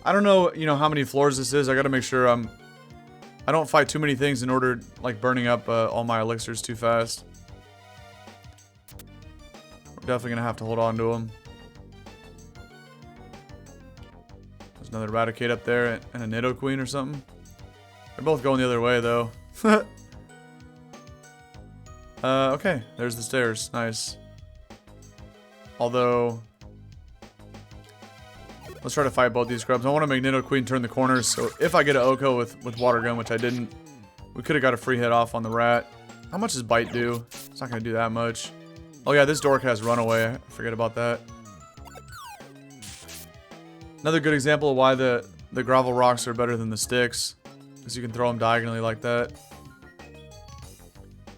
I don't know, you know, how many floors this is. I gotta make sure I don't fight too many things in order like burning up all my elixirs too fast. We're definitely gonna have to hold on to them. There's another Raticate up there and a Nidoqueen or something. They're both going the other way though. Okay, there's the stairs. Nice. Although, let's try to fight both these scrubs. I want to make Nidoqueen turn the corners, so if I get an Oko with Water Gun, which I didn't, we could have got a free hit off on the rat. How much does Bite do? It's not going to do that much. Oh yeah, this dork has Runaway. I forget about that. Another good example of why the gravel rocks are better than the sticks is you can throw them diagonally like that.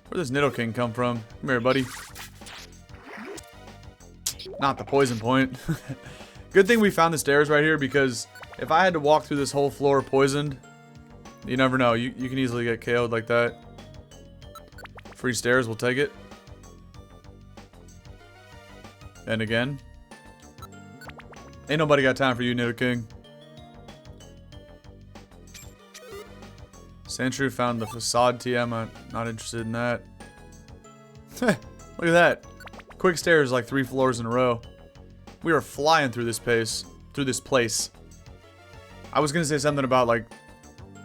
Where does Nidoking come from? Come here, buddy. Not the poison point. Good thing we found the stairs right here, because if I had to walk through this whole floor poisoned, you never know. You can easily get KO'd like that. Free stairs, we'll take it. And again. Ain't nobody got time for you, Nidoking. Sandshrew found the facade TM. I'm not interested in that. Look at that. Quick stairs like 3 floors in a row. We are flying through this place. I was gonna say something about like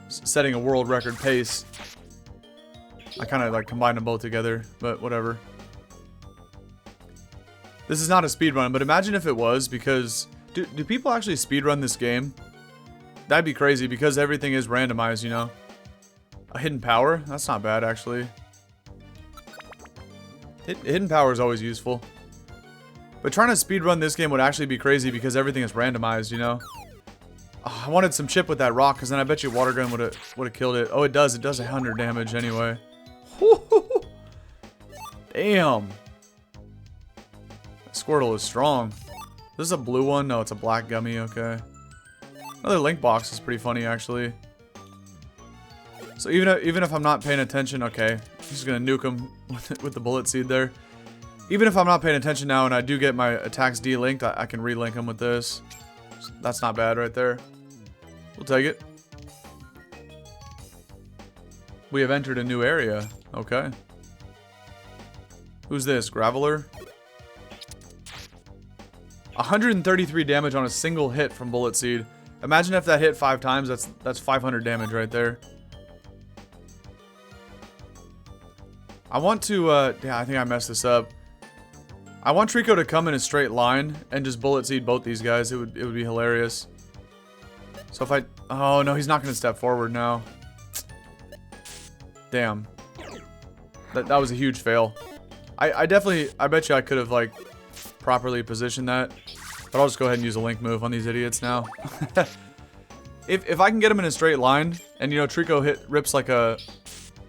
setting a world record pace. I kind of like combined them both together, but whatever. This is not a speedrun, but imagine if it was, because do people actually speedrun this game? That'd be crazy, because everything is randomized, you know? A hidden power? That's not bad, actually. Hidden power is always useful. But trying to speedrun this game would actually be crazy, because everything is randomized, you know? Oh, I wanted some chip with that rock, because then I bet you Water Gun would have killed it. Oh, it does. It does 100 damage anyway. Damn. Squirtle is strong. This is a blue one? No, it's a black gummy. Okay. Another link box is pretty funny, actually. So even if I'm not paying attention, okay, I'm just gonna nuke him with the bullet seed there. Even if I'm not paying attention now and I do get my attacks delinked, I can relink them with this. That's not bad right there. We'll take it. We have entered a new area. Okay. Who's this? Graveler? 133 damage on a single hit from Bullet Seed. Imagine if that hit 5 times, that's 500 damage right there. I want to, yeah, I think I messed this up. I want Trico to come in a straight line and just Bullet Seed both these guys. It would be hilarious. So if I, oh no, he's not going to step forward now. Damn. That was a huge fail. I bet you I could have, like, properly positioned that. But I'll just go ahead and use a link move on these idiots now. If I can get him in a straight line, and, you know, Trico rips like a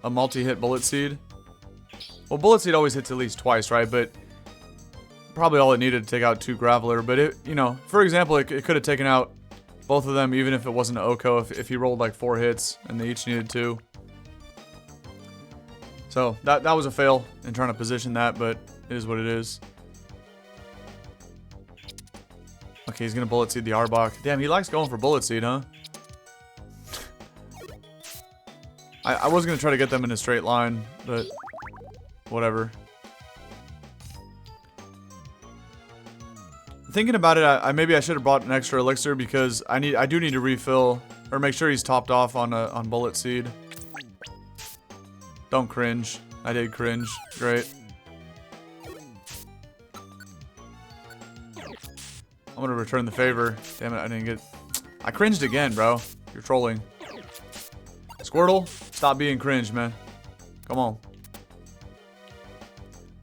multi-hit Bullet Seed. Well, Bullet Seed always hits at least twice, right? But probably all it needed to take out 2 Graveler. But, it, you know, for example, it could have taken out both of them, even if it wasn't an Oko, if he rolled like 4 hits, and they each needed 2. So, that was a fail in trying to position that, but it is what it is. Okay, he's going to Bullet Seed the Arbok. Damn, he likes going for Bullet Seed, huh? I was going to try to get them in a straight line, but whatever. Thinking about it, maybe I should have brought an extra elixir because I do need to refill or make sure he's topped off on Bullet Seed. Don't cringe. I did cringe. Great. I'm gonna return the favor. Damn it, I didn't get... I cringed again, bro. You're trolling. Squirtle, stop being cringe, man. Come on.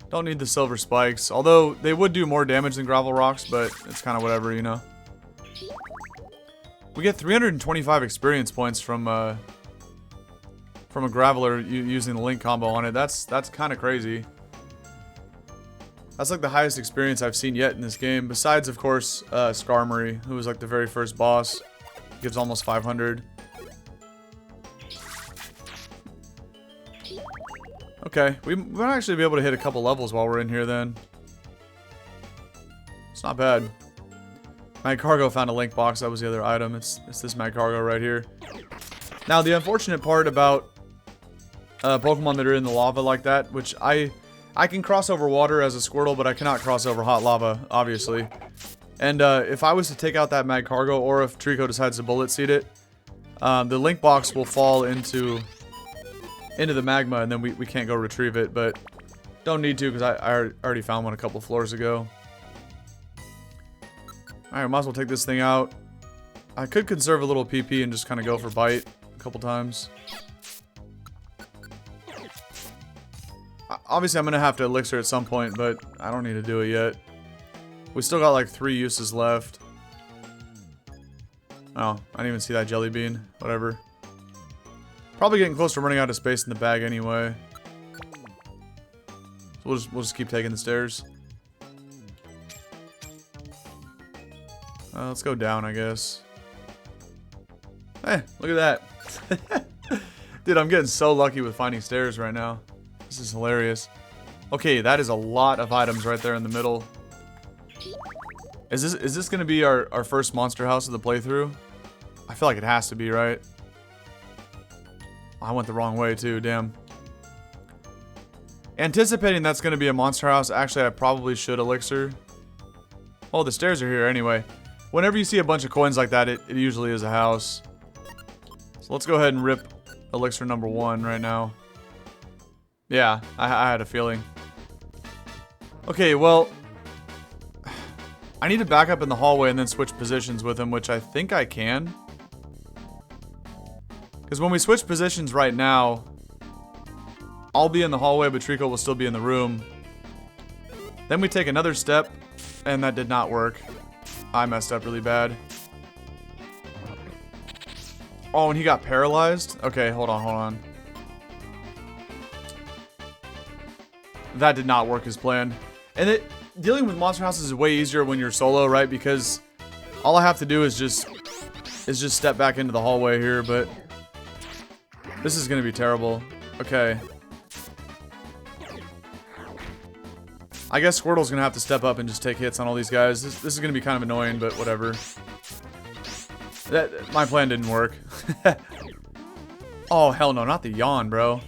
Don't need the silver spikes. Although, they would do more damage than gravel rocks, but it's kind of whatever, you know. We get 325 experience points from a Graveler using the Link combo on it. That's kind of crazy. That's like the highest experience I've seen yet in this game. Besides, of course, Skarmory, who was like the very first boss. Gives almost 500. Okay, we might actually be able to hit a couple levels while we're in here then. It's not bad. Magcargo found a link box. That was the other item. It's this Magcargo right here. Now, the unfortunate part about Pokemon that are in the lava like that, which I can cross over water as a Squirtle, but I cannot cross over hot lava, obviously. And if I was to take out that Magcargo, or if Trico decides to Bullet Seed it, the link box will fall into the magma, and then we can't go retrieve it, but don't need to because I already found one a couple floors ago. Alright, might as well take this thing out. I could conserve a little PP and just kind of go for bite a couple times. Obviously, I'm going to have to elixir at some point, but I don't need to do it yet. We still got like 3 uses left. Oh, I didn't even see that jelly bean. Whatever. Probably getting close to running out of space in the bag anyway. So we'll just keep taking the stairs. Let's go down, I guess. Hey, look at that. Dude, I'm getting so lucky with finding stairs right now. This is hilarious. Okay, that is a lot of items right there in the middle. Is this going to be our first monster house of the playthrough? I feel like it has to be, right? I went the wrong way too, damn. Anticipating that's going to be a monster house, actually I probably should elixir. Oh, the stairs are here anyway. Whenever you see a bunch of coins like that, it usually is a house. So let's go ahead and rip elixir number 1 right now. Yeah, I had a feeling. Okay, well, I need to back up in the hallway and then switch positions with him, which I think I can. Because when we switch positions right now, I'll be in the hallway, but Trico will still be in the room. Then we take another step, and that did not work. I messed up really bad. Oh, and he got paralyzed? Okay, hold on. That did not work as planned. And dealing with monster houses is way easier when you're solo, right? Because all I have to do is just step back into the hallway here, but this is gonna be terrible. Okay. I guess Squirtle's gonna have to step up and just take hits on all these guys. This is gonna be kind of annoying, but whatever. My plan didn't work. Oh, hell no, not the yawn, bro.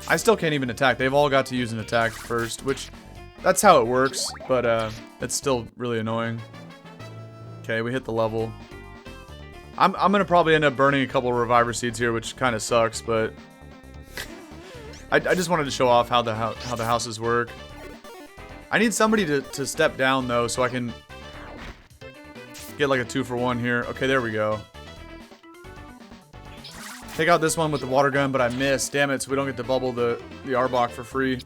I still can't even attack. They've all got to use an attack first, which, that's how it works, but it's still really annoying. Okay, we hit the level. I'm gonna probably end up burning a couple of Reviver Seeds here, which kind of sucks, but I just wanted to show off how the houses work. I need somebody to step down though, so I can get like a 2-for-1 here. Okay, there we go. Take out this one with the water gun, but I missed. Damn it, so we don't get to bubble the Arbok for free.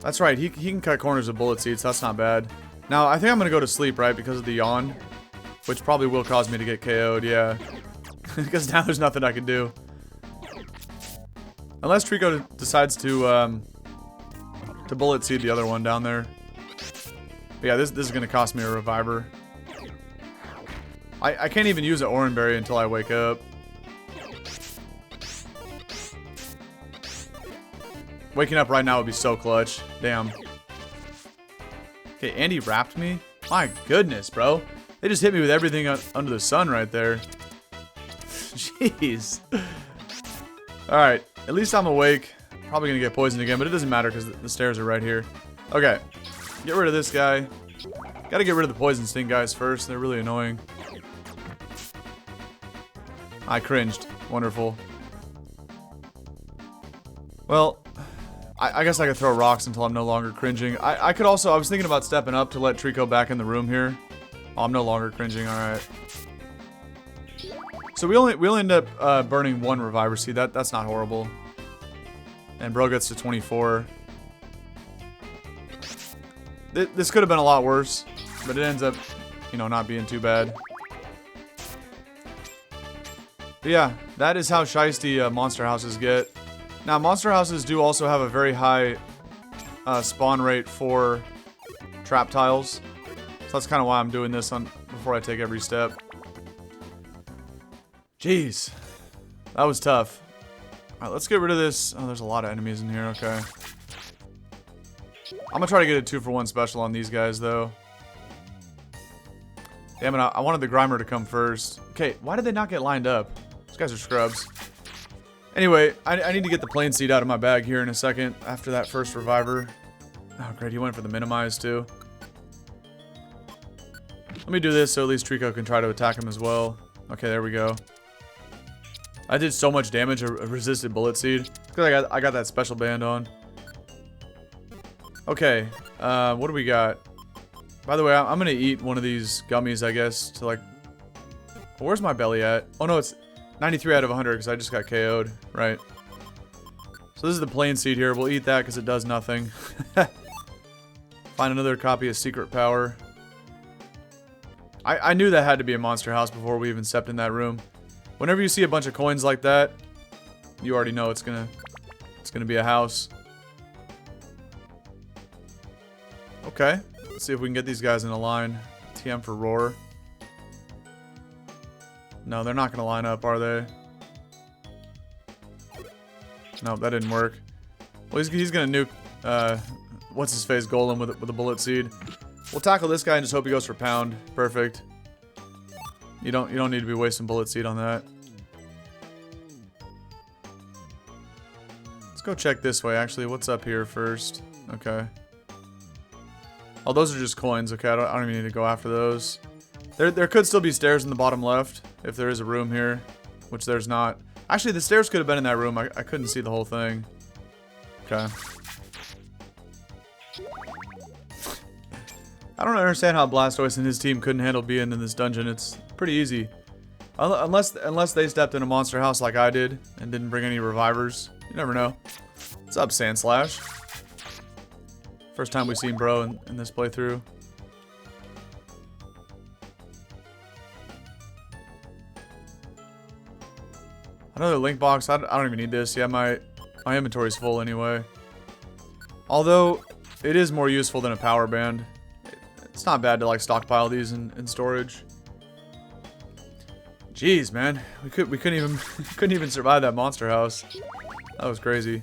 That's right, he can cut corners with bullet seeds. That's not bad. Now, I think I'm going to go to sleep, right, because of the yawn. Which probably will cause me to get KO'd, yeah. Because now there's nothing I can do. Unless Trico decides to bullet seed the other one down there. But yeah, this is going to cost me a reviver. I can't even use an Oranberry until I wake up. Waking up right now would be so clutch. Damn. Okay, Andy wrapped me? My goodness, bro. They just hit me with everything under the sun right there. Jeez. Alright, at least I'm awake. Probably gonna get poisoned again, but it doesn't matter because the stairs are right here. Okay, get rid of this guy. Gotta get rid of the poison sting guys first. They're really annoying. I cringed. Wonderful. Well, I guess I could throw rocks until I'm no longer cringing. I could also, I was thinking about stepping up to let Trico back in the room here. Oh, I'm no longer cringing, alright. So we only end up burning one reviver seed. That's not horrible. And bro gets to 24. This could have been a lot worse, but it ends up, you know, not being too bad. But yeah, that is how shiesty monster houses get. Now, monster houses do also have a very high spawn rate for trap tiles. So that's kind of why I'm doing this before I take every step. Jeez. That was tough. Alright, let's get rid of this. Oh, there's a lot of enemies in here. Okay. I'm gonna try to get a 2-for-1 special on these guys, though. Damn it, I wanted the Grimer to come first. Okay, why did they not get lined up? These guys are scrubs. Anyway, I need to get the plain seed out of my bag here in a second after that first reviver. Oh, great, he went for the minimize, too. Let me do this so at least Trico can try to attack him as well. Okay, there we go. I did so much damage, a resisted bullet seed. Because I got that special band on. Okay, what do we got? By the way, I'm going to eat one of these gummies, I guess, to like... Where's my belly at? Oh no, it's 93 out of 100 because I just got KO'd. Right. So this is the plain seed here. We'll eat that because it does nothing. Find another copy of Secret Power. I knew that had to be a monster house before we even stepped in that room. Whenever you see a bunch of coins like that, you already know it's gonna be a house. Okay, let's see if we can get these guys in a line. TM for Roar. No, they're not gonna line up, are they? No, that didn't work. Well, he's gonna nuke, what's his face, Golem with a bullet seed. We'll tackle this guy and just hope he goes for pound. Perfect. You don't need to be wasting bullet seed on that. Let's go check this way, actually. What's up here first? Okay. Oh, those are just coins. Okay, I don't even need to go after those. There could still be stairs in the bottom left, if there is a room here, which there's not. Actually, the stairs could have been in that room. I couldn't see the whole thing. Okay. I don't understand how Blastoise and his team couldn't handle being in this dungeon. It's pretty easy. Unless they stepped in a monster house like I did and didn't bring any revivers. You never know. What's up, Sandslash? First time we've seen bro in this playthrough. Another link box. I don't even need this. Yeah, my inventory's full anyway. Although, it is more useful than a power band. It's not bad to like stockpile these in storage. Jeez, man, we couldn't even survive that monster house. That was crazy.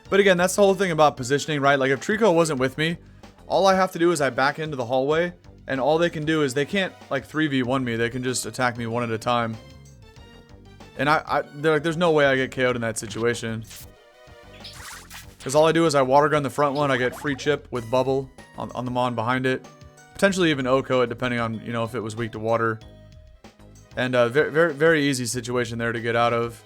But again, that's the whole thing about positioning, right? Like if Trico wasn't with me, all I have to do is I back into the hallway, and all they can do is they can't like 3v1 me. They can just attack me one at a time. And they're like, there's no way I get KO'd in that situation. Because all I do is I water gun the front one, I get free chip with bubble on the mon behind it. Potentially even Oko it, depending on, you know, if it was weak to water. And very, very easy situation there to get out of.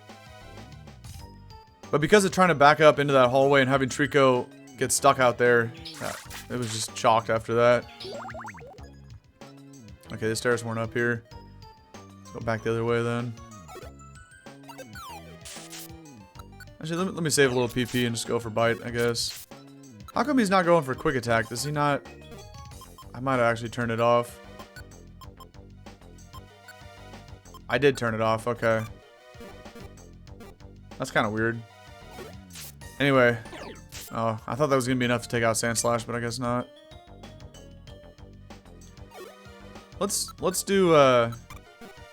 But because of trying to back up into that hallway and having Trico get stuck out there, it was just chalked after that. Okay, the stairs weren't up here. Let's go back the other way then. Actually, let me save a little PP and just go for bite, I guess. How come he's not going for quick attack? Does he not? I might have actually turned it off. I did turn it off, okay. That's kind of weird. Anyway. Oh, I thought that was going to be enough to take out Sand Slash, but I guess not. Let's do,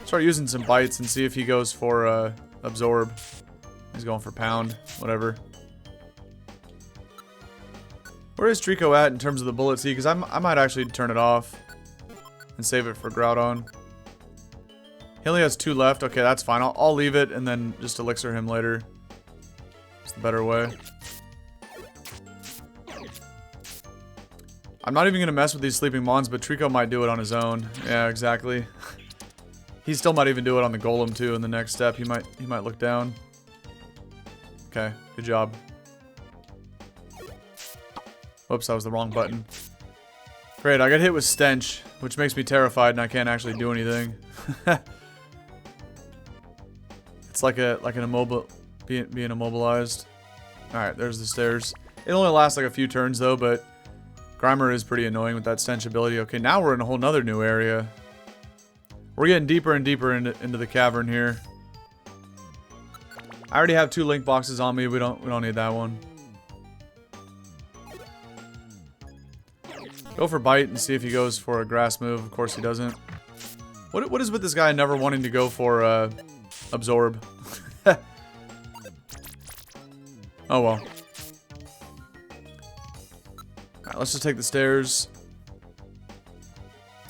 start using some bites and see if he goes for, absorb. He's going for pound, whatever. Where is Trico at in terms of the bullet seed? Because I might actually turn it off and save it for Groudon. He only has 2 left. Okay, that's fine. I'll leave it and then just elixir him later. It's the better way. I'm not even going to mess with these sleeping mons, but Trico might do it on his own. Yeah, exactly. He still might even do it on the golem too in the next step. He might look down. Okay, good job. Whoops, that was the wrong button. Great, I got hit with stench, which makes me terrified and I can't actually do anything. It's like an being immobilized. Alright, there's the stairs. It only lasts like a few turns though, but Grimer is pretty annoying with that stench ability. Okay, now we're in a whole nother new area. We're getting deeper and deeper into the cavern here. I already have 2 link boxes on me. We don't need that one. Go for bite and see if he goes for a grass move. Of course he doesn't. What is with this guy never wanting to go for absorb? Oh well. Alright, let's just take the stairs.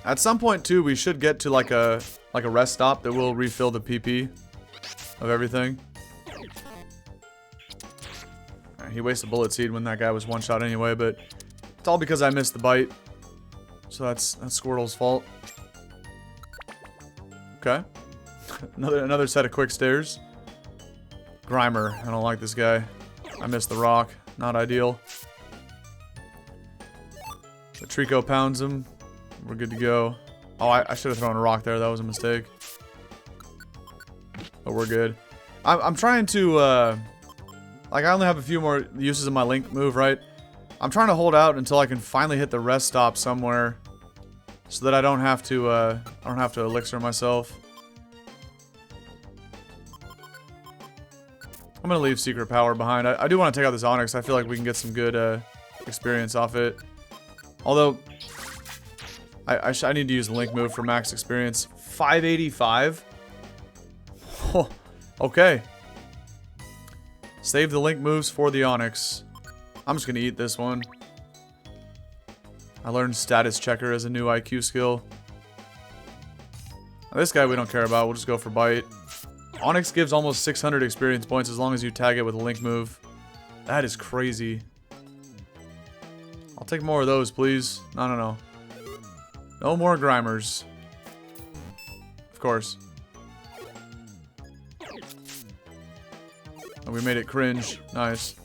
At some point too, we should get to like a rest stop that will refill the PP of everything. Right, he wasted bullet seed when that guy was one shot anyway, but it's all because I missed the bite. So that's Squirtle's fault. Okay. another set of quick stairs. Grimer, I don't like this guy. I missed the rock. Not ideal. The Trico pounds him. We're good to go. Oh, I should have thrown a rock there. That was a mistake. But we're good. I'm trying to, like, I only have a few more uses of my link move, right? I'm trying to hold out until I can finally hit the rest stop somewhere, so that I don't have to elixir myself. I'm gonna leave Secret Power behind. I do want to take out this Onyx. I feel like we can get some good experience off it. Although, I need to use the link move for max experience. 585? Oh, okay. Save the link moves for the Onyx. I'm just gonna eat this one. I learned Status Checker as a new IQ skill. Now, this guy we don't care about. We'll just go for bite. Onyx gives almost 600 experience points as long as you tag it with a link move. That is crazy. I'll take more of those, please. No. No more Grimers. Of course. Oh, we made it cringe. Nice.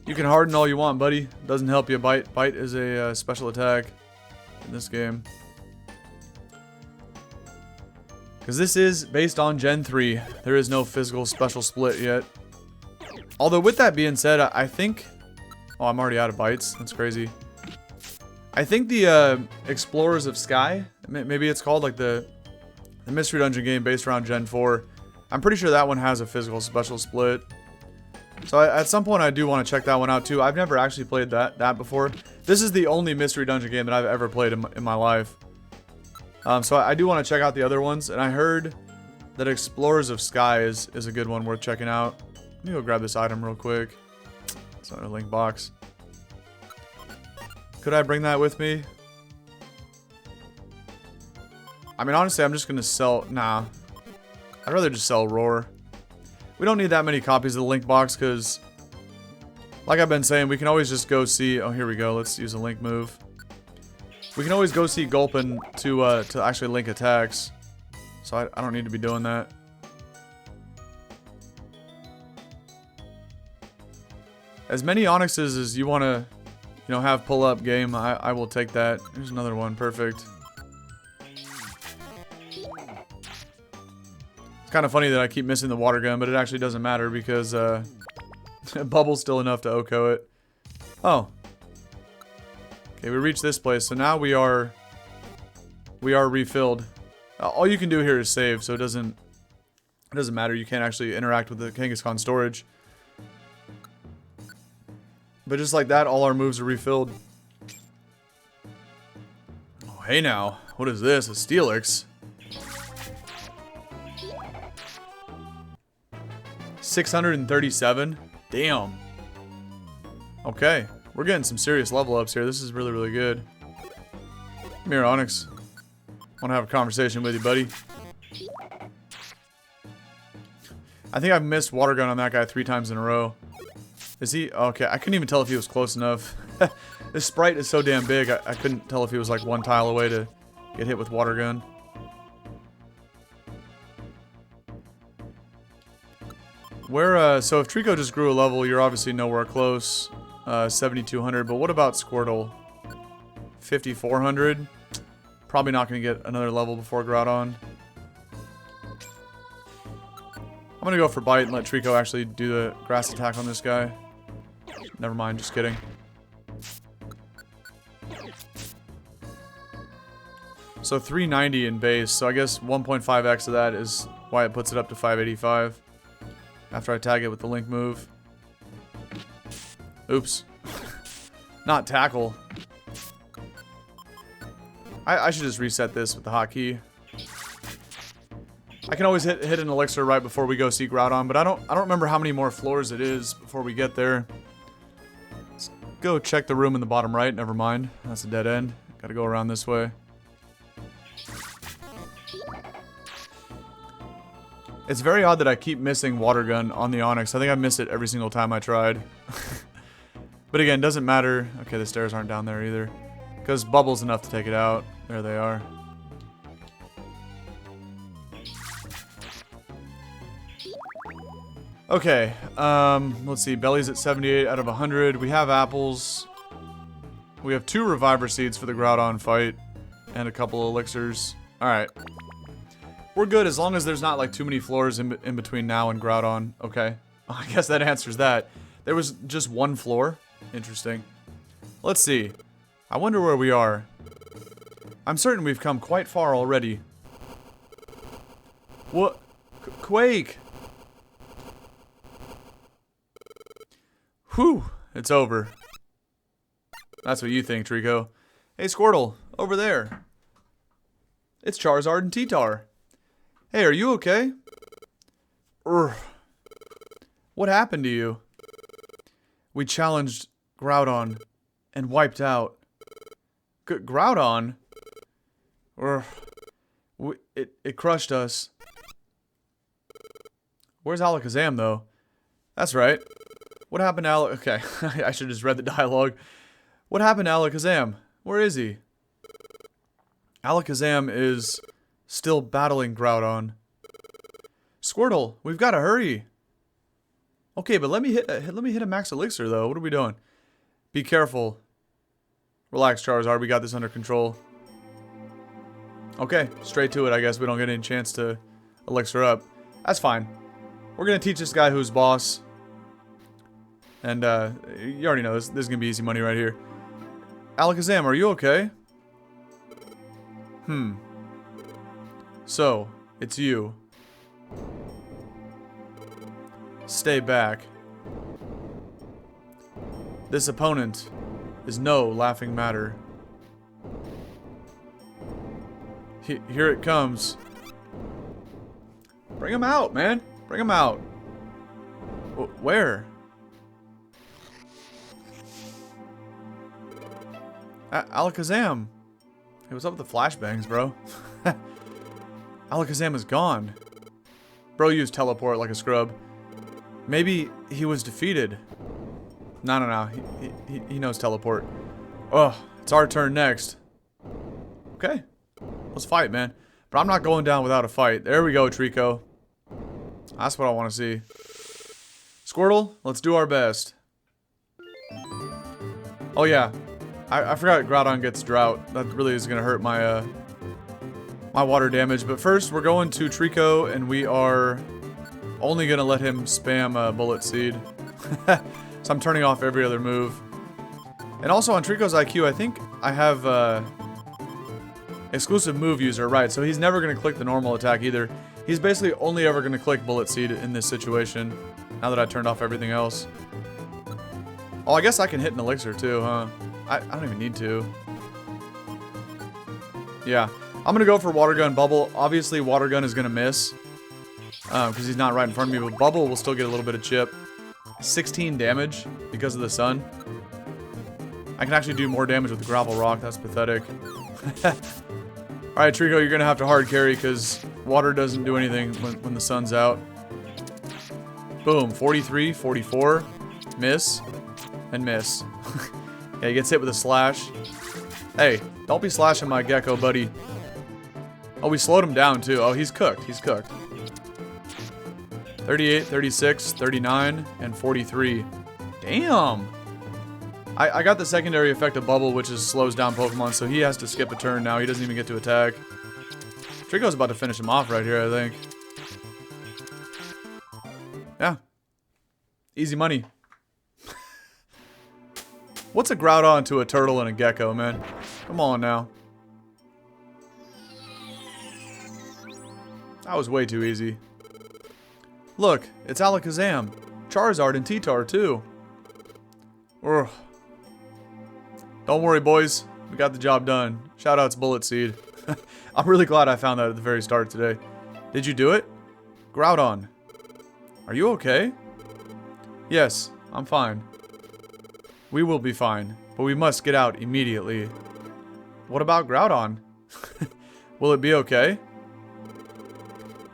You can harden all you want, buddy. Doesn't help you. Bite is a special attack in this game. Because this is based on Gen 3. There is no physical special split yet. Although with that being said, I think... Oh, I'm already out of bites. That's crazy. I think the Explorers of Sky, maybe it's called, like the Mystery Dungeon game based around Gen 4. I'm pretty sure that one has a physical special split. So at some point I do want to check that one out too. I've never actually played that before. This is the only Mystery Dungeon game that I've ever played in my life. So I do want to check out the other ones. And I heard that Explorers of Sky is a good one worth checking out. Let me go grab this item real quick. It's not a link box. Could I bring that with me? I mean, honestly, I'm just going to sell... Nah. I'd rather just sell Roar. We don't need that many copies of the link box because, like I've been saying, we can always just go see... Oh, here we go. Let's use a link move. We can always go see Gulpin to actually link attacks. So I don't need to be doing that. As many Onyxes as you want to You know, have pull-up game. I will take that. Here's another one. Perfect. It's kind of funny that I keep missing the water gun, but it actually doesn't matter because bubble's still enough to OHKO it. Oh. Okay, we reached this place, so now we are refilled. All you can do here is save, so it doesn't matter. You can't actually interact with the Kangaskhan storage. But just like that, all our moves are refilled. Oh, hey now. What is this? A Steelix? 637? Damn. Okay. We're getting some serious level ups here. This is really, really good. Come here, Onyx. I want to have a conversation with you, buddy. I think I've missed water gun on that guy 3 times in a row. Is he? Okay, I couldn't even tell if he was close enough. This sprite is so damn big, I couldn't tell if he was like 1 tile away to get hit with water gun. So if Trico just grew a level, you're obviously nowhere close. 7,200, but what about Squirtle? 5,400? Probably not going to get another level before Groudon. I'm going to go for Bite and let Trico actually do the grass attack on this guy. Never mind, just kidding. So 390 in base, so I guess 1.5x of that is why it puts it up to 585. After I tag it with the link move. Oops. Not tackle. I should just reset this with the hotkey. I can always hit an elixir right before we go see Groudon, but I don't remember how many more floors it is before we get there. Let's go check the room in the bottom right. Never mind. That's a dead end. Gotta go around this way. It's very odd that I keep missing water gun on the Onyx. I think I miss it every single time I tried. But again, doesn't matter. Okay, the stairs aren't down there either. Because bubble's enough to take it out. There they are. Okay, let's see. Belly's at 78 out of 100. We have apples. We have 2 Reviver Seeds for the Groudon fight. And a couple elixirs. Alright. We're good as long as there's not like too many floors in between now and Groudon. Okay. I guess that answers that. There was just 1 floor. Interesting. Let's see. I wonder where we are. I'm certain we've come quite far already. What? Quake! Whew. It's over. That's what you think, Trico. Hey, Squirtle. Over there. It's Charizard and T-Tar. Hey, are you okay? Urgh. What happened to you? We challenged Groudon and wiped out. Groudon? Urgh. It crushed us. Where's Alakazam, though? That's right. What happened to Okay, I should have just read the dialogue. What happened to Alakazam? Where is he? Alakazam is still battling Groudon. Squirtle, we've got to hurry. Okay, but let me hit a max elixir though. What are we doing? Be careful. Relax, Charizard. We got this under control. Okay, straight to it. I guess we don't get any chance to elixir up. That's fine. We're gonna teach this guy who's boss. And you already know this is gonna be easy money right here. Alakazam, are you okay? So, it's you. Stay back. This opponent is no laughing matter. Here it comes. Bring him out, man. Bring him out. Where? Alakazam. Hey, what's up with the flashbangs, bro? Alakazam is gone. Bro used teleport like a scrub. Maybe he was defeated. No. He knows teleport. Oh, it's our turn next. Okay. Let's fight, man. But I'm not going down without a fight. There we go, Trico. That's what I want to see. Squirtle, let's do our best. Oh yeah, I forgot Groudon gets drought. That really is gonna hurt my my water damage. But first, we're going to Trico, and we are only gonna let him spam Bullet Seed. So I'm turning off every other move. And also on Trico's IQ, I think I have exclusive move user, right? So he's never gonna click the normal attack either. He's basically only ever gonna click Bullet Seed in this situation. Now that I turned off everything else. Oh, I guess I can hit an elixir too, huh? I don't even need to. Yeah. I'm gonna go for Water Gun Bubble. Obviously, Water Gun is gonna miss. Because he's not right in front of me, but Bubble will still get a little bit of chip. 16 damage because of the sun. I can actually do more damage with the Gravel Rock. That's pathetic. Alright, Trico, you're gonna have to hard carry because water doesn't do anything when the sun's out. Boom. 43, 44. Miss. And miss. Yeah, he gets hit with a slash. Hey, don't be slashing my gecko, buddy. Oh, we slowed him down, too. Oh, he's cooked. He's cooked. 38, 36, 39, and 43. Damn! I got the secondary effect of Bubble, which is slows down Pokemon, so he has to skip a turn now. He doesn't even get to attack. Trico's about to finish him off right here, I think. Yeah. Easy money. What's a Groudon to a turtle and a gecko, man? Come on now. That was way too easy. Look, it's Alakazam. Charizard and T-Tar, too. Ugh. Don't worry, boys. We got the job done. Shoutouts Bullet Seed. I'm really glad I found that at the very start today. Did you do it? Groudon. Are you okay? Yes, I'm fine. We will be fine, but we must get out immediately. What about Groudon? Will it be okay?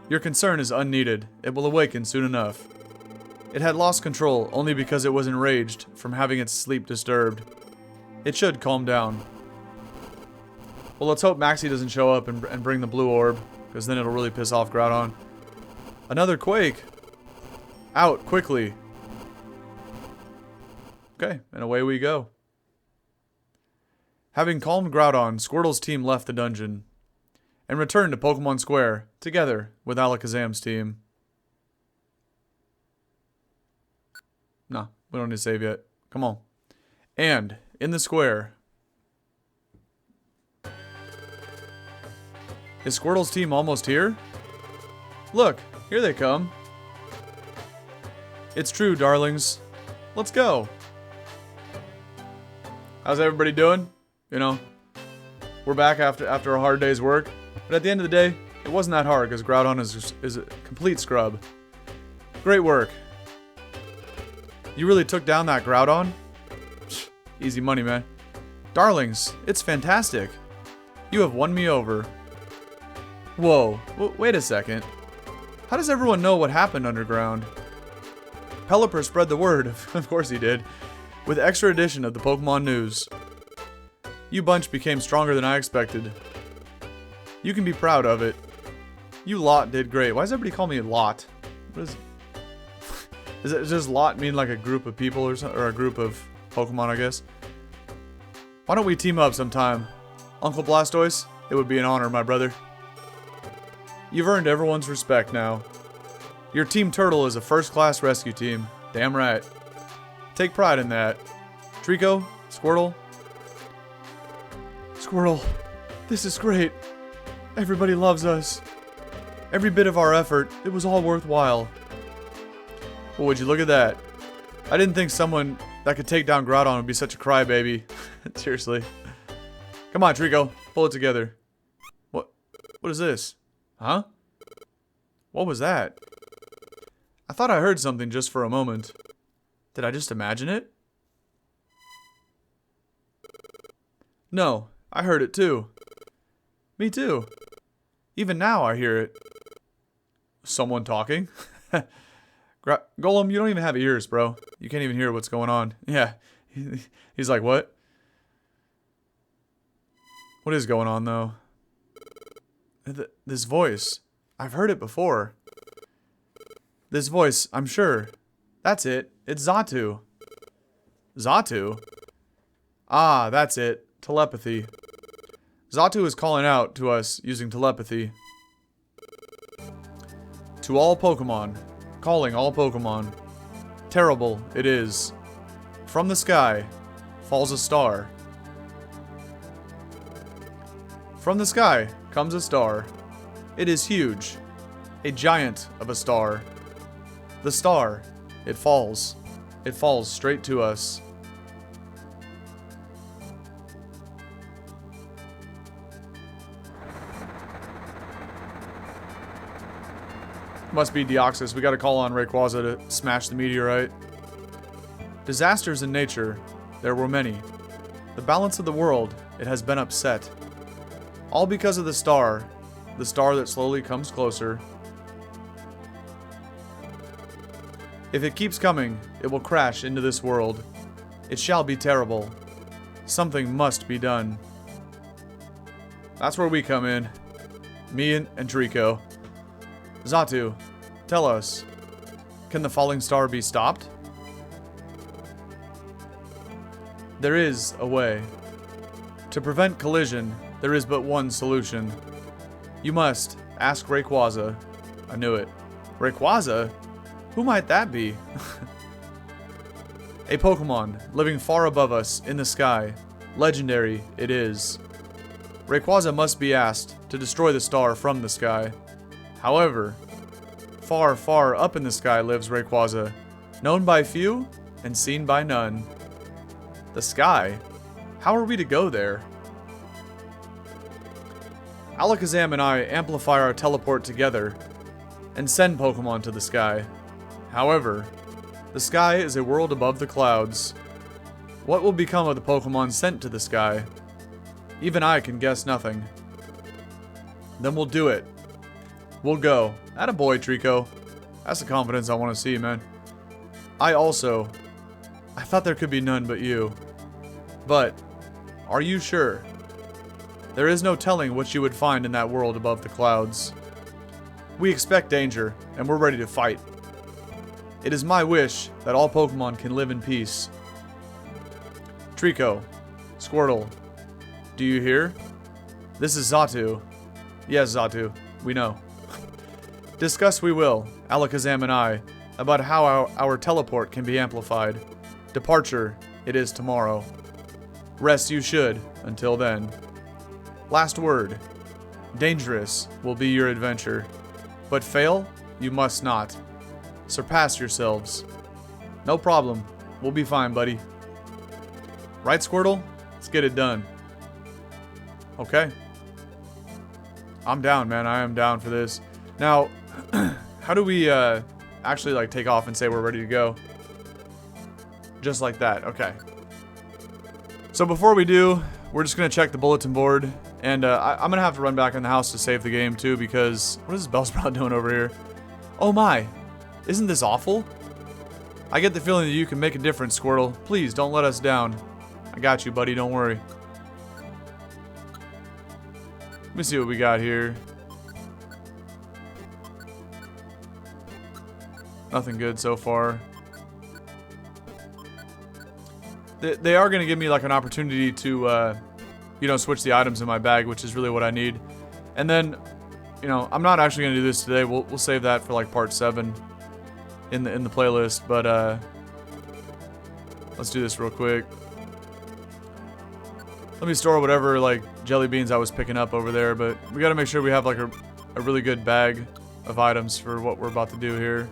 Your concern is unneeded. It will awaken soon enough. It had lost control only because it was enraged from having its sleep disturbed. It should calm down. Well, let's hope Maxie doesn't show up and bring the blue orb, because then it'll really piss off Groudon. Another Quake! Out, quickly! Okay, and away we go. Having calmed Groudon, Squirtle's team left the dungeon and returned to Pokemon Square, together with Alakazam's team. No, we don't need to save yet. Come on. And, in the square, is Squirtle's team almost here? Look, here they come. It's true, darlings. Let's go. How's everybody doing? You know, we're back after a hard day's work. But at the end of the day, it wasn't that hard because Groudon is a complete scrub. Great work. You really took down that Groudon? Easy money, man. Darlings, it's fantastic. You have won me over. Whoa, wait a second. How does everyone know what happened underground? Pelipper spread the word, of course he did, with extra edition of the Pokemon News. You bunch became stronger than I expected. You can be proud of it. You lot did great. Why does everybody call me Lot? What is... Does Lot mean like a group of people or a group of Pokemon, I guess? Why don't we team up sometime? Uncle Blastoise? It would be an honor, my brother. You've earned everyone's respect now. Your Team Turtle is a first-class rescue team. Damn right. Take pride in that. Trico? Squirtle? Squirtle, this is great. Everybody loves us. Every bit of our effort, it was all worthwhile. Well, would you look at that? I didn't think someone that could take down Groudon would be such a crybaby. Seriously. Come on, Trico. Pull it together. What is this? Huh? What was that? I thought I heard something just for a moment. Did I just imagine it? No, I heard it too. Me too. Even now I hear it. Someone talking? Golem, you don't even have ears, bro. You can't even hear what's going on. Yeah. He's like, what? What is going on, though? This voice. I've heard it before. This voice, I'm sure. That's it. It's Xatu. Xatu? Ah, that's it. Telepathy. Xatu is calling out to us using telepathy. To all Pokemon. Calling all Pokemon. Terrible it is. From the sky falls a star. From the sky comes a star. It is huge. A giant of a star. The star, it falls. It falls straight to us. Must be Deoxys. We gotta call on Rayquaza to smash the meteorite. Disasters in nature, there were many. The balance of the world, it has been upset. All because of the star that slowly comes closer. If it keeps coming, it will crash into this world. It shall be terrible. Something must be done. That's where we come in. Me and Trico. Xatu, tell us, can the falling star be stopped? There is a way. To prevent collision, there is but one solution. You must ask Rayquaza. I knew it. Rayquaza? Who might that be? A Pokemon living far above us in the sky. Legendary it is. Rayquaza must be asked to destroy the star from the sky. However, far, far up in the sky lives Rayquaza, known by few and seen by none. The sky? How are we to go there? Alakazam and I amplify our teleport together and send Pokemon to the sky. However, the sky is a world above the clouds. What will become of the Pokemon sent to the sky? Even I can guess nothing. Then we'll do it. We'll go. Attaboy, Trico. That's the confidence I want to see, man. I thought there could be none but you. But, are you sure? There is no telling what you would find in that world above the clouds. We expect danger, and we're ready to fight. It is my wish that all Pokemon can live in peace. Trico, Squirtle, do you hear? This is Xatu. Yes, Xatu, we know. Discuss we will, Alakazam and I, about how our teleport can be amplified. Departure, it is tomorrow. Rest you should, until then. Last word. Dangerous will be your adventure, but fail you must not. Surpass yourselves. No problem. We'll be fine, buddy. Right, Squirtle? Let's get it done. Okay. I'm down, man. I am down for this. Now, how do we actually like take off and say we're ready to go? Just like that. Okay. So before we do, we're just going to check the bulletin board. And I'm going to have to run back in the house to save the game, too, because... What is Bellsprout doing over here? Oh, my. Isn't this awful? I get the feeling that you can make a difference, Squirtle. Please, don't let us down. I got you, buddy. Don't worry. Let me see what we got here. Nothing good so far. They are going to give me, like, an opportunity to... you know, switch the items in my bag, which is really what I need. And then, you know, I'm not actually going to do this today. We'll save that for like part 7 in the playlist, but let's do this real quick. Let me store whatever like jelly beans I was picking up over there, but we got to make sure we have like a really good bag of items for what we're about to do here.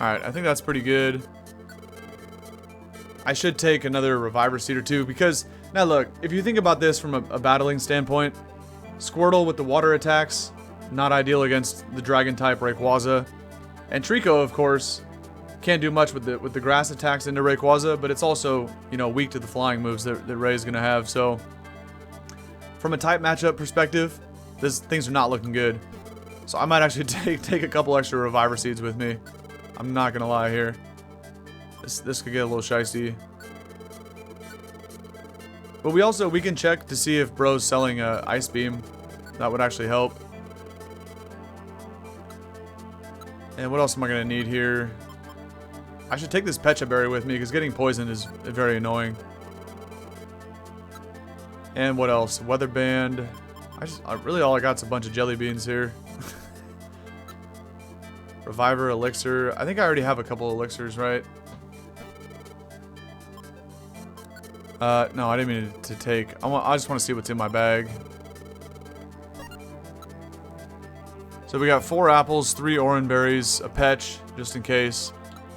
Alright, I think that's pretty good. I should take another Reviver Seed or two, because, now look, if you think about this from a battling standpoint, Squirtle with the water attacks, not ideal against the Dragon-type Rayquaza. And Trico, of course, can't do much with the grass attacks into Rayquaza, but it's also, you know, weak to the flying moves that Ray's going to have, so... From a type matchup perspective, things are not looking good. So I might actually take a couple extra Reviver Seeds with me. I'm not going to lie here. This could get a little shicey. But we can check to see if bro's selling a Ice Beam. That would actually help. And what else am I going to need here? I should take this Pecha Berry with me because getting poisoned is very annoying. And what else? Weather Band. Really all I got is a bunch of jelly beans here. Reviver, Elixir. I think I already have a couple elixirs, right? No, I didn't mean to take. I just want to see what's in my bag. So we got 4 apples, 3 orange berries, a Petch, just in case.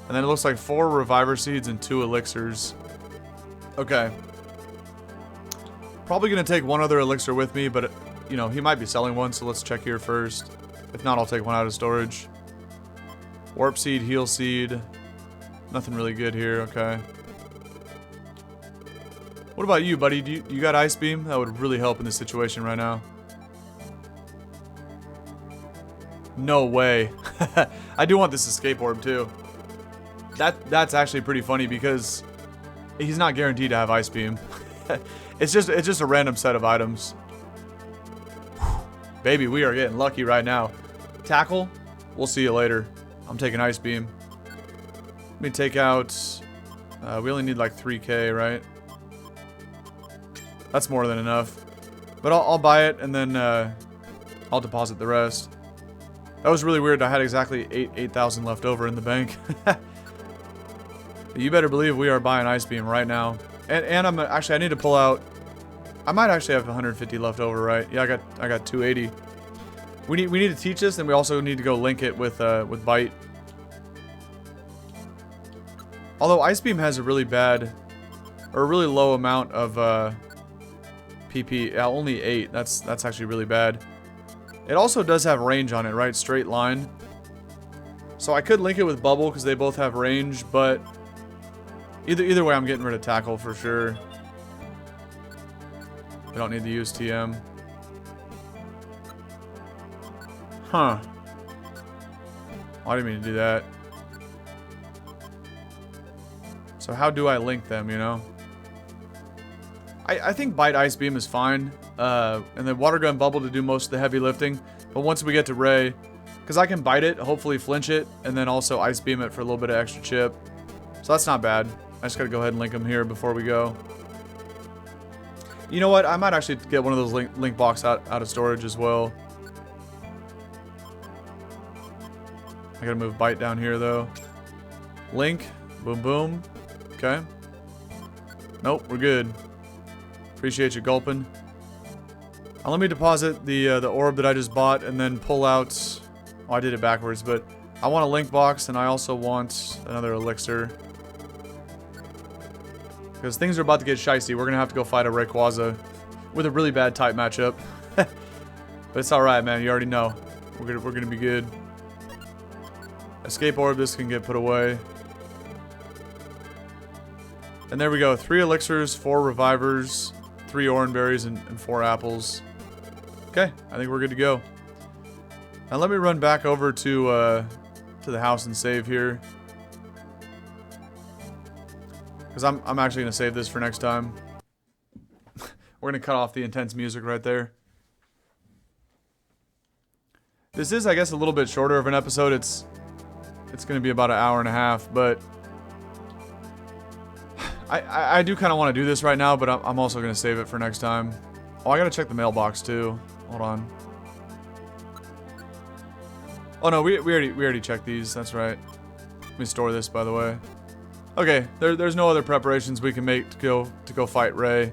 And then it looks like 4 Reviver Seeds and 2 elixirs. Okay. Probably going to take one other elixir with me, but, you know, he might be selling one, so let's check here first. If not, I'll take one out of storage. Warp Seed, Heal Seed. Nothing really good here, okay. What about you, buddy? You got Ice Beam? That would really help in this situation right now. No way. I do want this Escape Orb, too. That's actually pretty funny because he's not guaranteed to have Ice Beam. It's just a random set of items. Baby, we are getting lucky right now. Tackle? We'll see you later. I'm taking Ice Beam. Let me take out... we only need like 3k, right? That's more than enough. But I'll buy it and then I'll deposit the rest. That was really weird. I had exactly 8,000 left over in the bank. You better believe we are buying Ice Beam right now. And I'm actually, I need to pull out... I might actually have 150 left over, right? Yeah, I got 280. We need to teach this, and we also need to go link it with Bite. Although Ice Beam has a really bad, or a really low amount of PP. Yeah, only 8. That's actually really bad. It also does have range on it, right? Straight line. So I could link it with Bubble because they both have range, but either way, I'm getting rid of Tackle for sure. I don't need to use TM. Huh. Oh, I didn't mean to do that. So how do I link them, you know? I think Bite Ice Beam is fine. And then Water Gun Bubble to do most of the heavy lifting. But once we get to Ray, because I can Bite it, hopefully flinch it, and then also Ice Beam it for a little bit of extra chip. So that's not bad. I just gotta go ahead and link them here before we go. You know what? I might actually get one of those link box out of storage as well. I gotta move Bite down here though. Link. Boom boom. Okay. Nope, we're good. Appreciate you gulping. Now let me deposit the orb that I just bought and then pull out... Oh, I did it backwards, but I want a link box and I also want another elixir. Because things are about to get shicey. We're going to have to go fight a Rayquaza with a really bad type matchup. But it's alright, man. You already know. We're gonna be good. Escape Orb, this can get put away. And there we go. 3 elixirs, 4 revivers, 3 orange berries, and 4 apples. Okay, I think we're good to go. Now let me run back over to the house and save here. Because I'm actually going to save this for next time. We're going to cut off the intense music right there. This is, I guess, a little bit shorter of an episode. It's going to be about an hour and a half, but... I do kind of want to do this right now, but I'm also going to save it for next time. Oh, I got to check the mailbox, too. Hold on. Oh, no, we already checked these. That's right. Let me store this, by the way. Okay, there's no other preparations we can make to go fight Ray.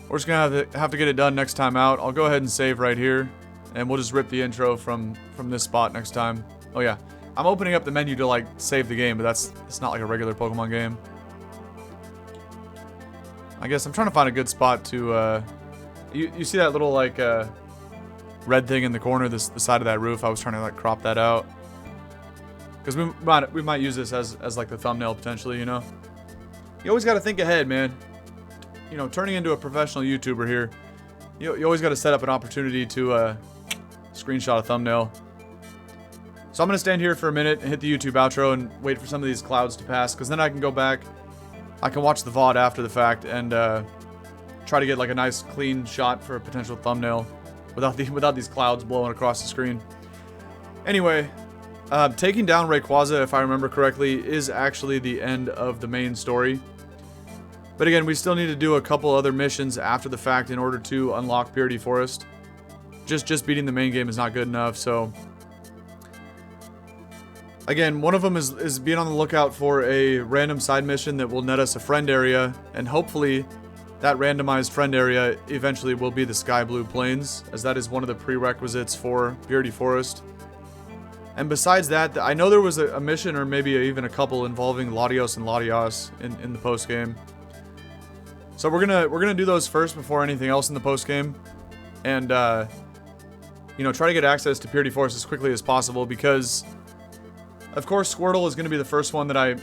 We're just gonna have to get it done next time out. I'll go ahead and save right here, and we'll just rip the intro from this spot next time. Oh yeah, I'm opening up the menu to like save the game, but it's not like a regular Pokemon game. I guess I'm trying to find a good spot to. You see that little like red thing in the corner, the side of that roof? I was trying to like crop that out. Because we might use this as like the thumbnail potentially, you know? You always got to think ahead, man. You know, turning into a professional YouTuber here, you always got to set up an opportunity to screenshot a thumbnail. So I'm going to stand here for a minute and hit the YouTube outro and wait for some of these clouds to pass, because then I can go back, I can watch the VOD after the fact and try to get like a nice clean shot for a potential thumbnail without these clouds blowing across the screen. Anyway... Taking down Rayquaza, if I remember correctly, is actually the end of the main story. But again, we still need to do a couple other missions after the fact in order to unlock Purity Forest. Just beating the main game is not good enough, so... Again, one of them is being on the lookout for a random side mission that will net us a friend area, and hopefully that randomized friend area eventually will be the Sky Blue Plains, as that is one of the prerequisites for Purity Forest. And besides that, I know there was a mission, or maybe even a couple, involving Latios and Latias in the post-game. So we're gonna do those first before anything else in the post-game. And, you know, try to get access to Purity Forest as quickly as possible, because... Of course, Squirtle is going to be the first one that I,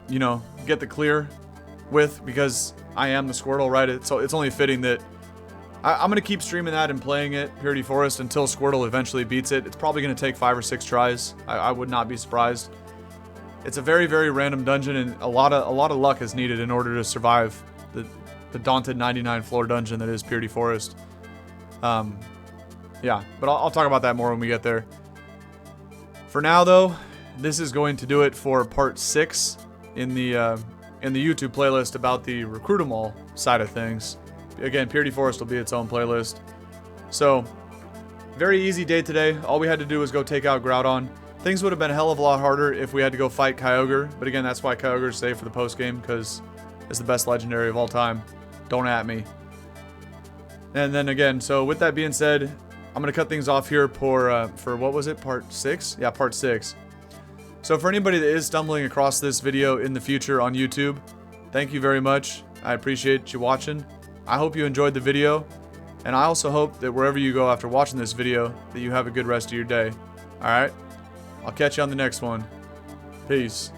you know, get the clear with, because I am the Squirtle, right? So it's only fitting that I'm going to keep streaming that and playing it, Purity Forest, until Squirtle eventually beats it. It's probably going to take 5 or 6 tries. I would not be surprised. It's a very, very random dungeon, and a lot of luck is needed in order to survive the daunted 99 floor dungeon that is Purity Forest. Yeah, but I'll talk about that more when we get there. For now, though, this is going to do it for part 6 in the YouTube playlist about the Recruit 'em All side of things. Again, Purity Forest will be its own playlist. So, very easy day today. All we had to do was go take out Groudon. Things would have been a hell of a lot harder if we had to go fight Kyogre, but again, that's why Kyogre is saved for the post game, because it's the best legendary of all time. Don't at me. And then again, so with that being said, I'm gonna cut things off here for what was it, part 6? Yeah, part 6. So for anybody that is stumbling across this video in the future on YouTube, thank you very much. I appreciate you watching. I hope you enjoyed the video, and I also hope that wherever you go after watching this video, that you have a good rest of your day. Alright? I'll catch you on the next one. Peace.